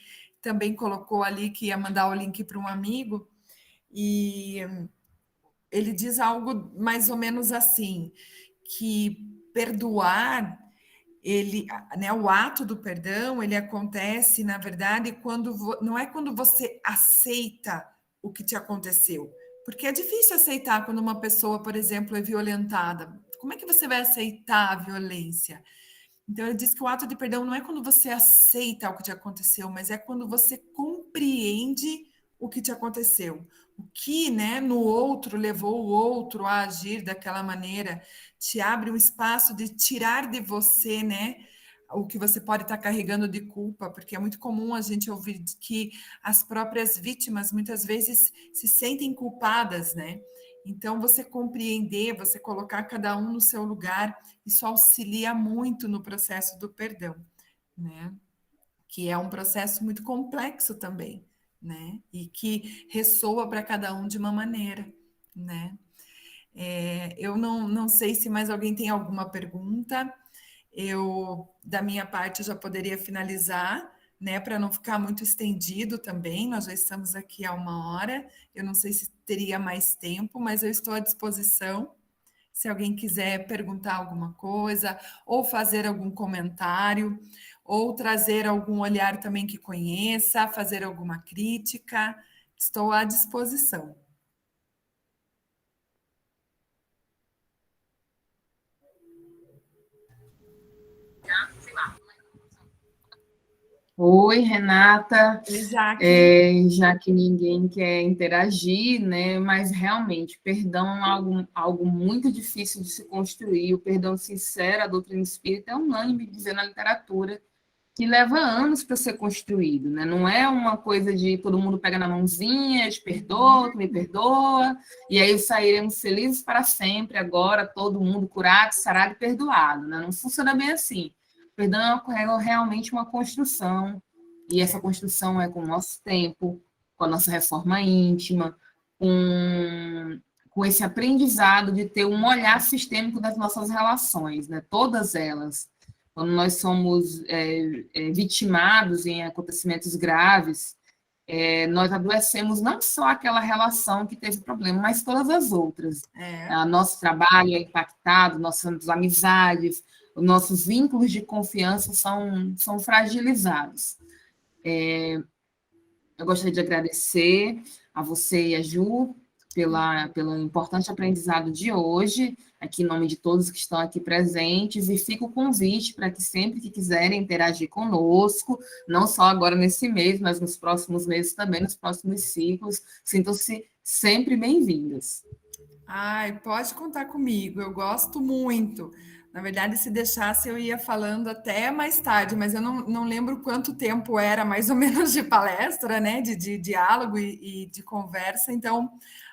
também colocou ali que ia mandar o link para um amigo, e ele diz algo mais ou menos assim, que perdoar, ele, né, o ato do perdão, ele acontece, na verdade, não é quando você aceita o que te aconteceu, porque é difícil aceitar quando uma pessoa, por exemplo, é violentada. Como é que você vai aceitar a violência? Então, ele diz que o ato de perdão não é quando você aceita o que te aconteceu, mas é quando você compreende o que te aconteceu. O que, né, no outro levou o outro a agir daquela maneira, te abre um espaço de tirar de você, né, o que você pode estar carregando de culpa, porque é muito comum a gente ouvir que as próprias vítimas muitas vezes se sentem culpadas, né? Então, você compreender, você colocar cada um no seu lugar, isso auxilia muito no processo do perdão, né? Que é um processo muito complexo também, né? E que ressoa para cada um de uma maneira, né? Eu não sei se mais alguém tem alguma pergunta. Eu, da minha parte, já poderia finalizar, né? Para não ficar muito estendido também. Nós já estamos aqui há 1 hora. Eu não sei se teria mais tempo, mas eu estou à disposição. Se alguém quiser perguntar alguma coisa, ou fazer algum comentário, ou trazer algum olhar também que conheça, fazer alguma crítica, estou à disposição. Oi, Renata. Jaque. Já que ninguém quer interagir, né? Mas realmente, perdão é algo muito difícil de se construir. O perdão sincero, a doutrina espírita é unânime dizer na literatura que leva anos para ser construído, né? Não é uma coisa de todo mundo pega na mãozinha, te perdoa, tu me perdoa, e aí sairemos felizes para sempre, agora todo mundo curado, sarado e perdoado, né? Não funciona bem assim. O perdão é realmente uma construção, e essa construção é com o nosso tempo, com a nossa reforma íntima, com esse aprendizado de ter um olhar sistêmico das nossas relações, né? Todas elas. Quando nós somos vitimados em acontecimentos graves, nós adoecemos não só aquela relação que teve problema, mas todas as outras. Nosso trabalho é impactado, nossas amizades, os nossos vínculos de confiança são fragilizados. Eu gostaria de agradecer a você e a Ju pelo importante aprendizado de hoje, aqui em nome de todos que estão aqui presentes, e fica o convite para que sempre que quiserem interagir conosco, não só agora nesse mês, mas nos próximos meses também, nos próximos ciclos, sintam-se sempre bem-vindas. Ai, pode contar comigo, eu gosto muito. Na verdade, se deixasse, eu ia falando até mais tarde, mas eu não lembro quanto tempo era, mais ou menos, de palestra, né? De diálogo e de conversa, então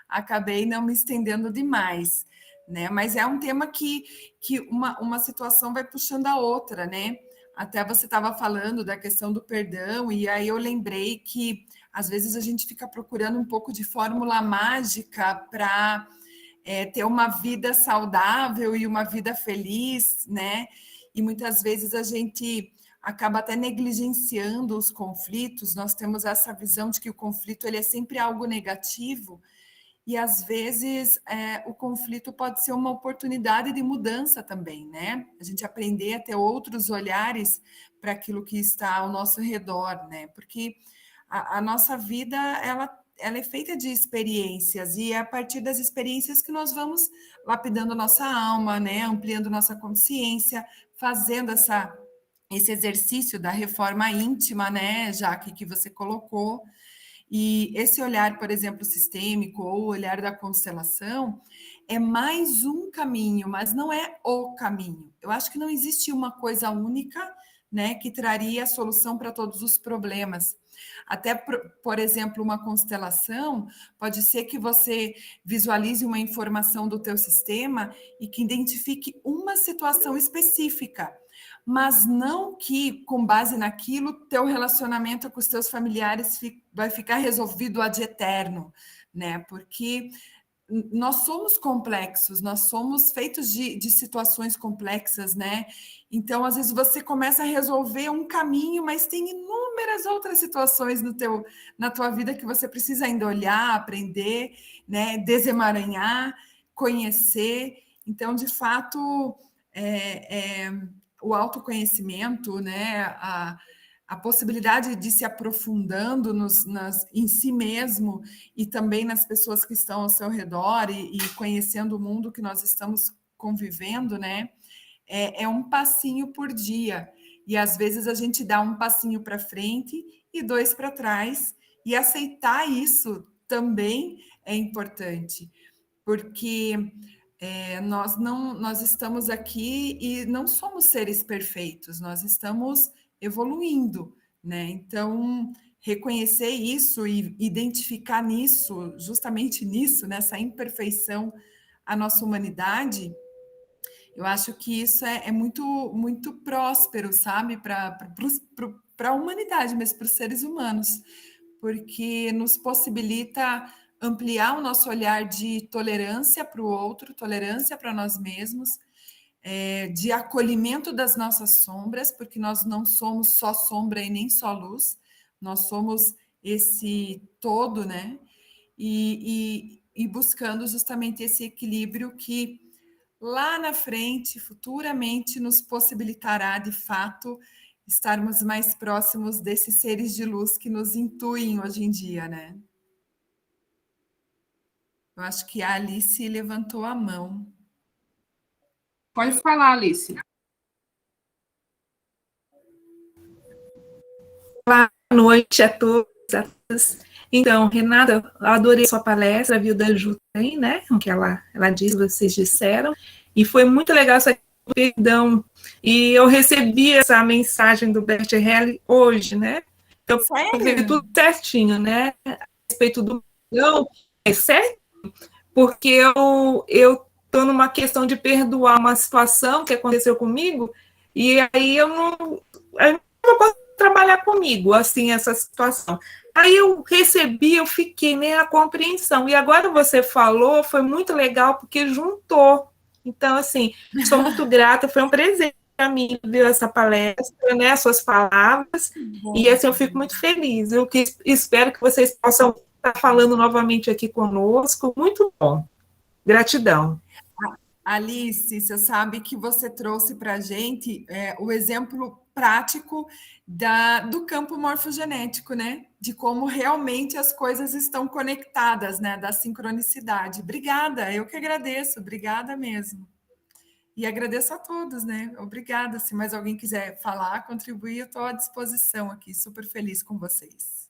acabei não me estendendo demais, né? Mas é um tema que uma situação vai puxando a outra, né? Até você estava falando da questão do perdão, e aí eu lembrei que às vezes a gente fica procurando um pouco de fórmula mágica para ter uma vida saudável e uma vida feliz, né? E muitas vezes a gente acaba até negligenciando os conflitos. Nós temos essa visão de que o conflito ele é sempre algo negativo, e às vezes o conflito pode ser uma oportunidade de mudança também, né? A gente aprender a ter outros olhares para aquilo que está ao nosso redor, né? Porque a nossa vida, ela é feita de experiências, e é a partir das experiências que nós vamos lapidando nossa alma, né? Ampliando nossa consciência, fazendo esse exercício da reforma íntima, né, Jaque, que você colocou. E esse olhar, por exemplo, sistêmico, ou o olhar da constelação, é mais um caminho, mas não é o caminho. Eu acho que não existe uma coisa única, né, que traria a solução para todos os problemas. Até, por exemplo, uma constelação, pode ser que você visualize uma informação do teu sistema e que identifique uma situação específica, mas não que, com base naquilo, teu relacionamento com os teus familiares vai ficar resolvido ad eterno, né? Porque nós somos complexos, nós somos feitos de situações complexas, né? Então, às vezes, você começa a resolver um caminho, mas tem inúmeras outras situações na tua vida que você precisa ainda olhar, aprender, né? Desemaranhar, conhecer. Então, de fato, o autoconhecimento, né? A possibilidade de se aprofundando em si mesmo e também nas pessoas que estão ao seu redor e conhecendo o mundo que nós estamos convivendo, né? É um passinho por dia. E às vezes a gente dá um passinho para frente e 2 para trás, e aceitar isso também é importante, porque nós estamos aqui e não somos seres perfeitos, nós estamos evoluindo, né? Então, reconhecer isso e identificar nisso, justamente nisso, nessa imperfeição, a nossa humanidade, eu acho que isso é muito, muito próspero, sabe? Para a humanidade, mas para os seres humanos, porque nos possibilita ampliar o nosso olhar de tolerância para o outro, tolerância para nós mesmos, de acolhimento das nossas sombras, porque nós não somos só sombra e nem só luz, nós somos esse todo, né? E buscando justamente esse equilíbrio que lá na frente, futuramente, nos possibilitará, de fato, estarmos mais próximos desses seres de luz que nos intuem hoje em dia, né? Eu acho que a Alice levantou a mão. Pode falar, Alice. Boa noite a todos, a todas. Então, Renata, eu adorei sua palestra, viu, da Ju também, né? O que ela disse, vocês disseram, e foi muito legal essa perdão. E eu recebi essa mensagem do Bert Helly hoje, né? Então, eu vi tudo certinho, né? A respeito do perdão, é certo? Porque eu estou numa questão de perdoar uma situação que aconteceu comigo, e aí eu não posso trabalhar comigo, assim, essa situação. Aí eu recebi, eu fiquei, né, a compreensão. E agora você falou, foi muito legal, porque juntou. Então, assim, sou muito grata, foi um presente para mim, viu, essa palestra, né, suas palavras, e assim, eu fico muito feliz. Eu espero que vocês possam estar falando novamente aqui conosco. Muito bom. Gratidão. Alice, você sabe que você trouxe para a gente o exemplo prático do campo morfogenético, né? De como realmente as coisas estão conectadas, né? Da sincronicidade. Obrigada, eu que agradeço, obrigada mesmo. E agradeço a todos, né? Obrigada. Se mais alguém quiser falar, contribuir, eu estou à disposição aqui, super feliz com vocês.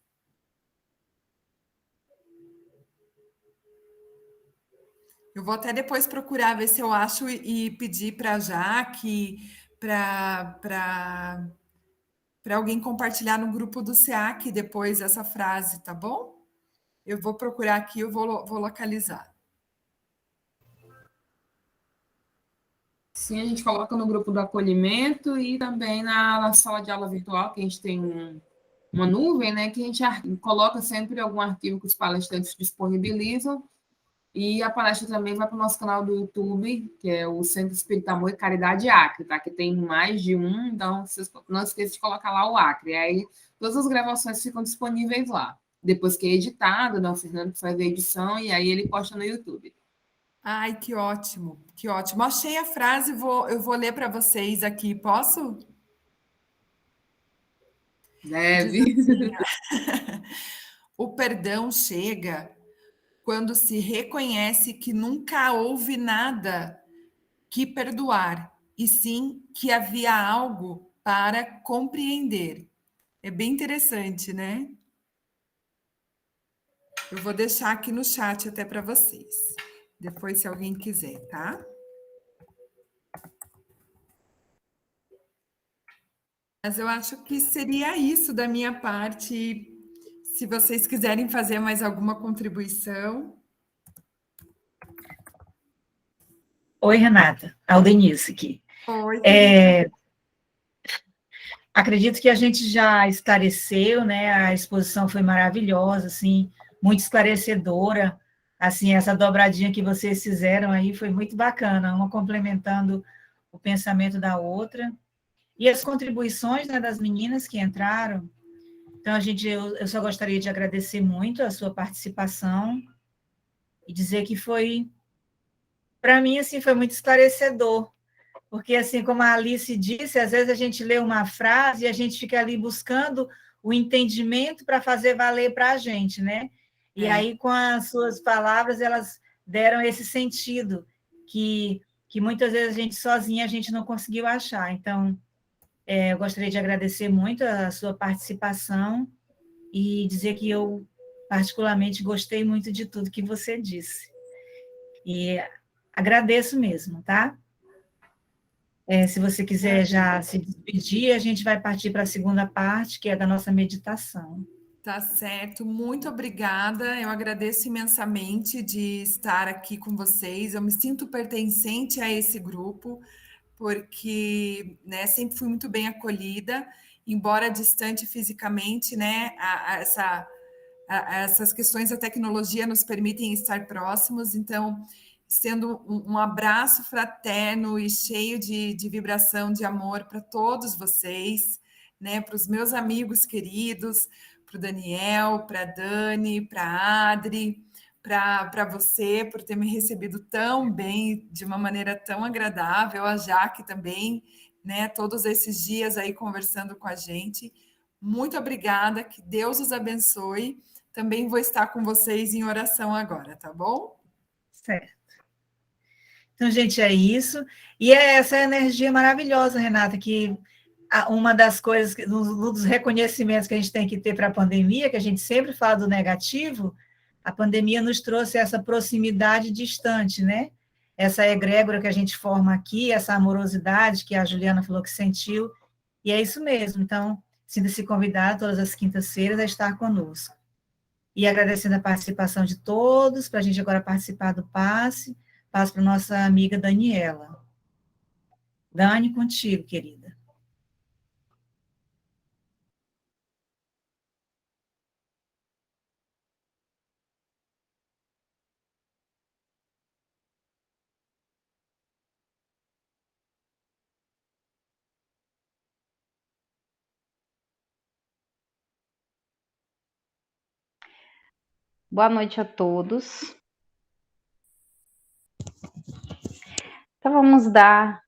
Eu vou até depois procurar ver se eu acho e pedir para a Jaque, para alguém compartilhar no grupo do SEAC depois essa frase, tá bom? Eu vou procurar aqui, eu vou localizar. Sim, a gente coloca no grupo do acolhimento e também na sala de aula virtual, que a gente tem uma nuvem, né, que a gente coloca sempre algum arquivo que os palestrantes disponibilizam, e a palestra também vai para o nosso canal do YouTube, que é o Centro Espírita Amor e Caridade Acre, tá? Que tem mais de um, então vocês não esqueçam de colocar lá o Acre. Aí todas as gravações ficam disponíveis lá. Depois que é editado, né, o Fernando faz a edição e aí ele posta no YouTube. Ai, que ótimo, que ótimo. Achei a frase, eu vou ler para vocês aqui, posso? Diz Deve. assim, o perdão chega quando se reconhece que nunca houve nada que perdoar, e sim que havia algo para compreender. É bem interessante, né? Eu vou deixar aqui no chat até para vocês. Depois, se alguém quiser, tá? Mas eu acho que seria isso da minha parte. Se vocês quiserem fazer mais alguma contribuição. Oi, Renata. Aldenice aqui. Oi, Acredito que a gente já esclareceu, né? A exposição foi maravilhosa, assim, muito esclarecedora. Assim, essa dobradinha que vocês fizeram aí foi muito bacana, uma complementando o pensamento da outra. E as contribuições, né, das meninas que entraram. Então, eu só gostaria de agradecer muito a sua participação e dizer que foi, para mim, assim, foi muito esclarecedor. Porque, assim, como a Alice disse, às vezes a gente lê uma frase e a gente fica ali buscando o entendimento para fazer valer para a gente, né? E aí, com as suas palavras, elas deram esse sentido que muitas vezes a gente sozinha a gente não conseguiu achar. Então, eu gostaria de agradecer muito a sua participação e dizer que eu, particularmente, gostei muito de tudo que você disse. E agradeço mesmo, tá? Se você quiser já se despedir, a gente vai partir para a segunda parte, que é da nossa meditação. Tá certo, muito obrigada. Eu agradeço imensamente de estar aqui com vocês. Eu me sinto pertencente a esse grupo, porque, né, sempre fui muito bem acolhida, embora distante fisicamente, né? Essas questões da tecnologia nos permitem estar próximos, então, sendo um abraço fraterno e cheio de vibração, de amor para todos vocês, né? Para os meus amigos queridos, para o Daniel, para a Dani, para a Adri, para você, por ter me recebido tão bem, de uma maneira tão agradável, a Jaque também, né? Todos esses dias aí conversando com a gente. Muito obrigada, que Deus os abençoe. Também vou estar com vocês em oração agora, tá bom? Certo. Então, gente, é isso. E é essa energia maravilhosa, Renata, que uma das coisas, um dos reconhecimentos que a gente tem que ter para a pandemia, que a gente sempre fala do negativo, a pandemia nos trouxe essa proximidade distante, né? Essa egrégora que a gente forma aqui, essa amorosidade que a Juliana falou que sentiu, e é isso mesmo. Então, sinta-se convidado todas as quintas-feiras a estar conosco. E agradecendo a participação de todos, para a gente agora participar do passe, passo para a nossa amiga Daniela. Dani, contigo, querida. Boa noite a todos. Então, vamos dar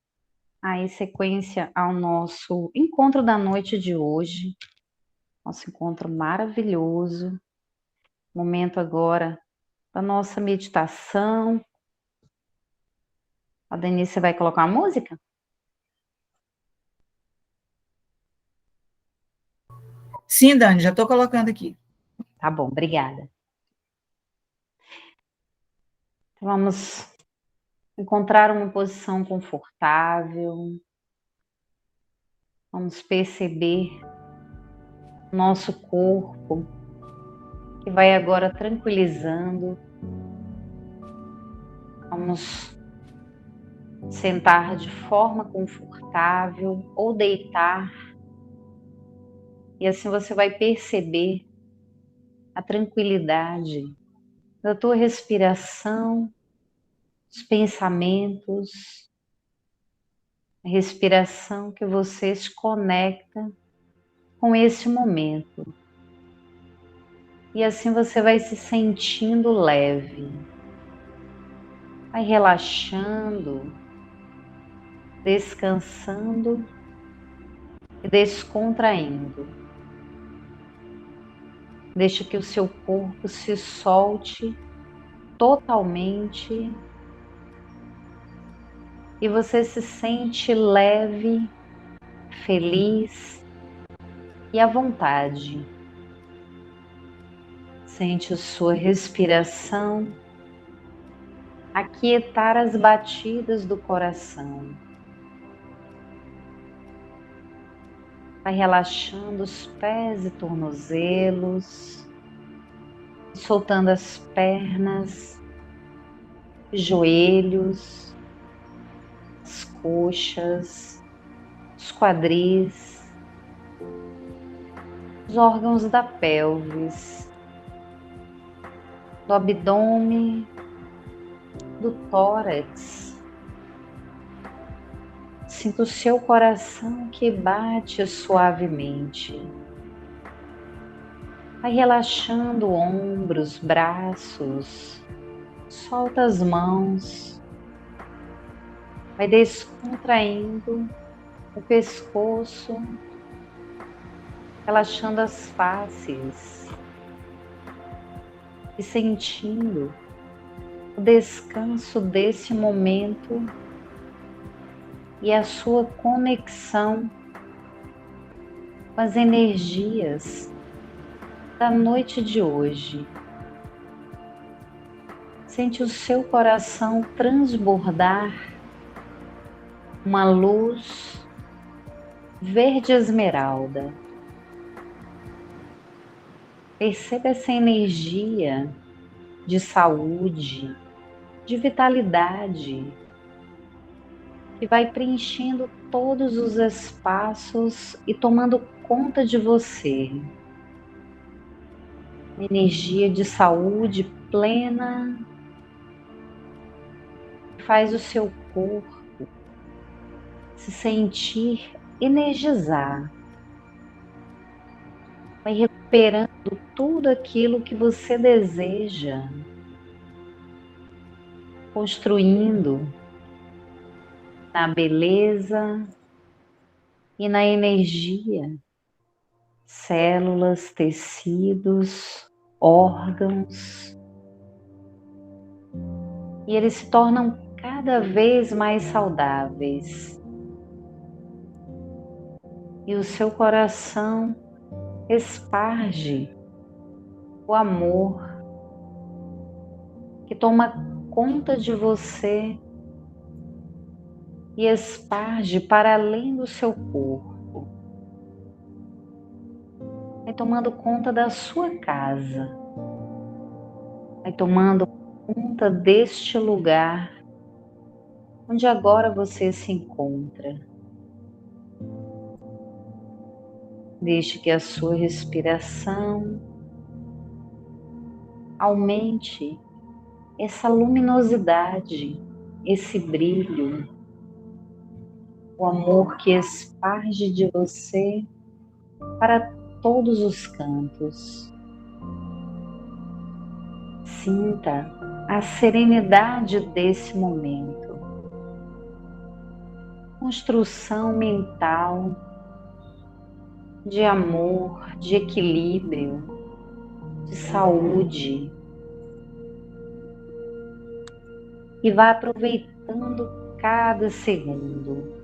aí sequência ao nosso encontro da noite de hoje. Nosso encontro maravilhoso. Momento agora da nossa meditação. A Denise vai colocar a música? Sim, Dani, já estou colocando aqui. Tá bom, obrigada. Então, vamos encontrar uma posição confortável. Vamos perceber nosso corpo, que vai agora tranquilizando. Vamos sentar de forma confortável ou deitar E assim você vai perceber a tranquilidade da tua respiração, os pensamentos, a respiração que você se conecta com esse momento. E assim você vai se sentindo leve, vai relaxando, descansando e descontraindo. Deixa que o seu corpo se solte totalmente e você se sente leve, feliz e à vontade. Sente a sua respiração aquietar as batidas do coração. Vai relaxando os pés e tornozelos, soltando as pernas, joelhos, as coxas, os quadris, os órgãos da pelvis, do abdômen, do tórax. Sinta o seu coração que bate suavemente. Vai relaxando ombros, braços, solta as mãos. Vai descontraindo o pescoço, relaxando as faces e sentindo o descanso desse momento e a sua conexão com as energias da noite de hoje. Sente o seu coração transbordar uma luz verde esmeralda. Perceba essa energia de saúde, de vitalidade, que vai preenchendo todos os espaços e tomando conta de você. Uma energia de saúde plena, que faz o seu corpo se sentir energizar. Vai recuperando tudo aquilo que você deseja, construindo na beleza e na energia, células, tecidos, órgãos, e eles se tornam cada vez mais saudáveis. E o seu coração esparge o amor que toma conta de você e esparge para além do seu corpo. Vai tomando conta da sua casa, vai tomando conta deste lugar onde agora você se encontra. Deixe que a sua respiração aumente essa luminosidade, esse brilho, o amor que esparge de você para todos os cantos. Sinta a serenidade desse momento. Construção mental de amor, de equilíbrio, de saúde. E vá aproveitando cada segundo.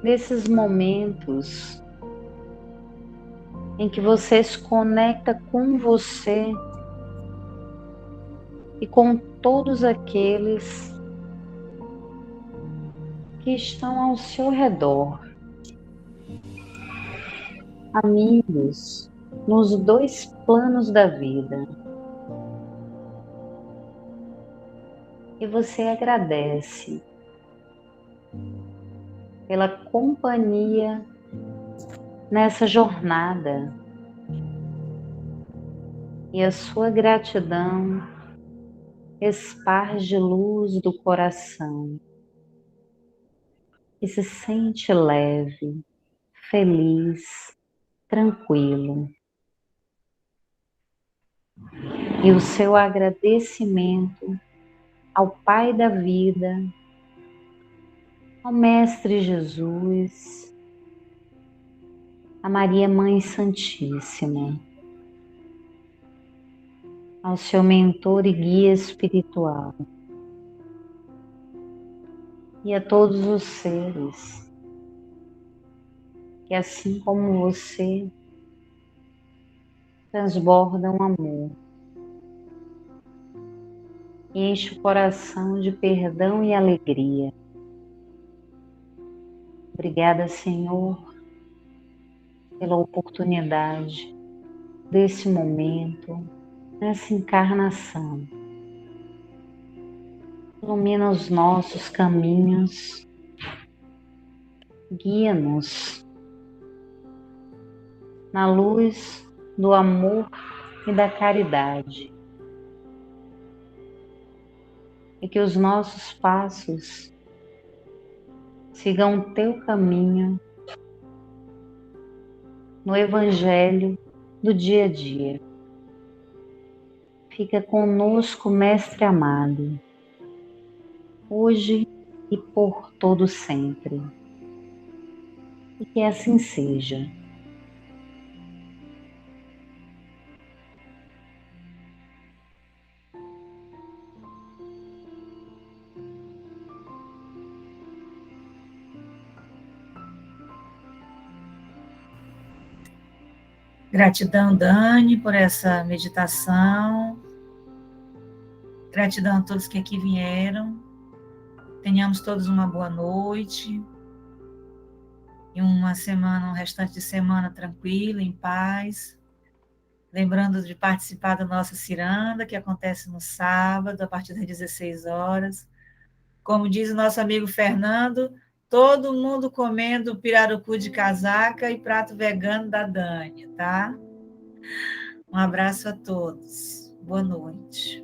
Nesses momentos em que você se conecta com você e com todos aqueles que estão ao seu redor. Amigos, nos dois planos da vida. E você agradece pela companhia nessa jornada. E a sua gratidão esparge luz do coração e se sente leve, feliz, tranquilo. E o seu agradecimento ao Pai da vida, ao Mestre Jesus, a Maria Mãe Santíssima, ao seu mentor e guia espiritual, e a todos os seres que, assim como você, transbordam amor e enche o coração de perdão e alegria. Obrigada, Senhor, pela oportunidade desse momento, nessa encarnação. Ilumina os nossos caminhos, guia-nos na luz do amor e da caridade. E que os nossos passos sigam o teu caminho no Evangelho do dia a dia. Fica conosco, Mestre amado, hoje e por todo sempre. E que assim seja. Gratidão, Dani, por essa meditação. Gratidão a todos que aqui vieram. Tenhamos todos uma boa noite. E uma semana, um restante de semana tranquila, em paz. Lembrando de participar da nossa ciranda, que acontece no sábado, a partir das 16 horas. Como diz o nosso amigo Fernando, todo mundo comendo pirarucu de casaca e prato vegano da Dani, tá? Um abraço a todos. Boa noite.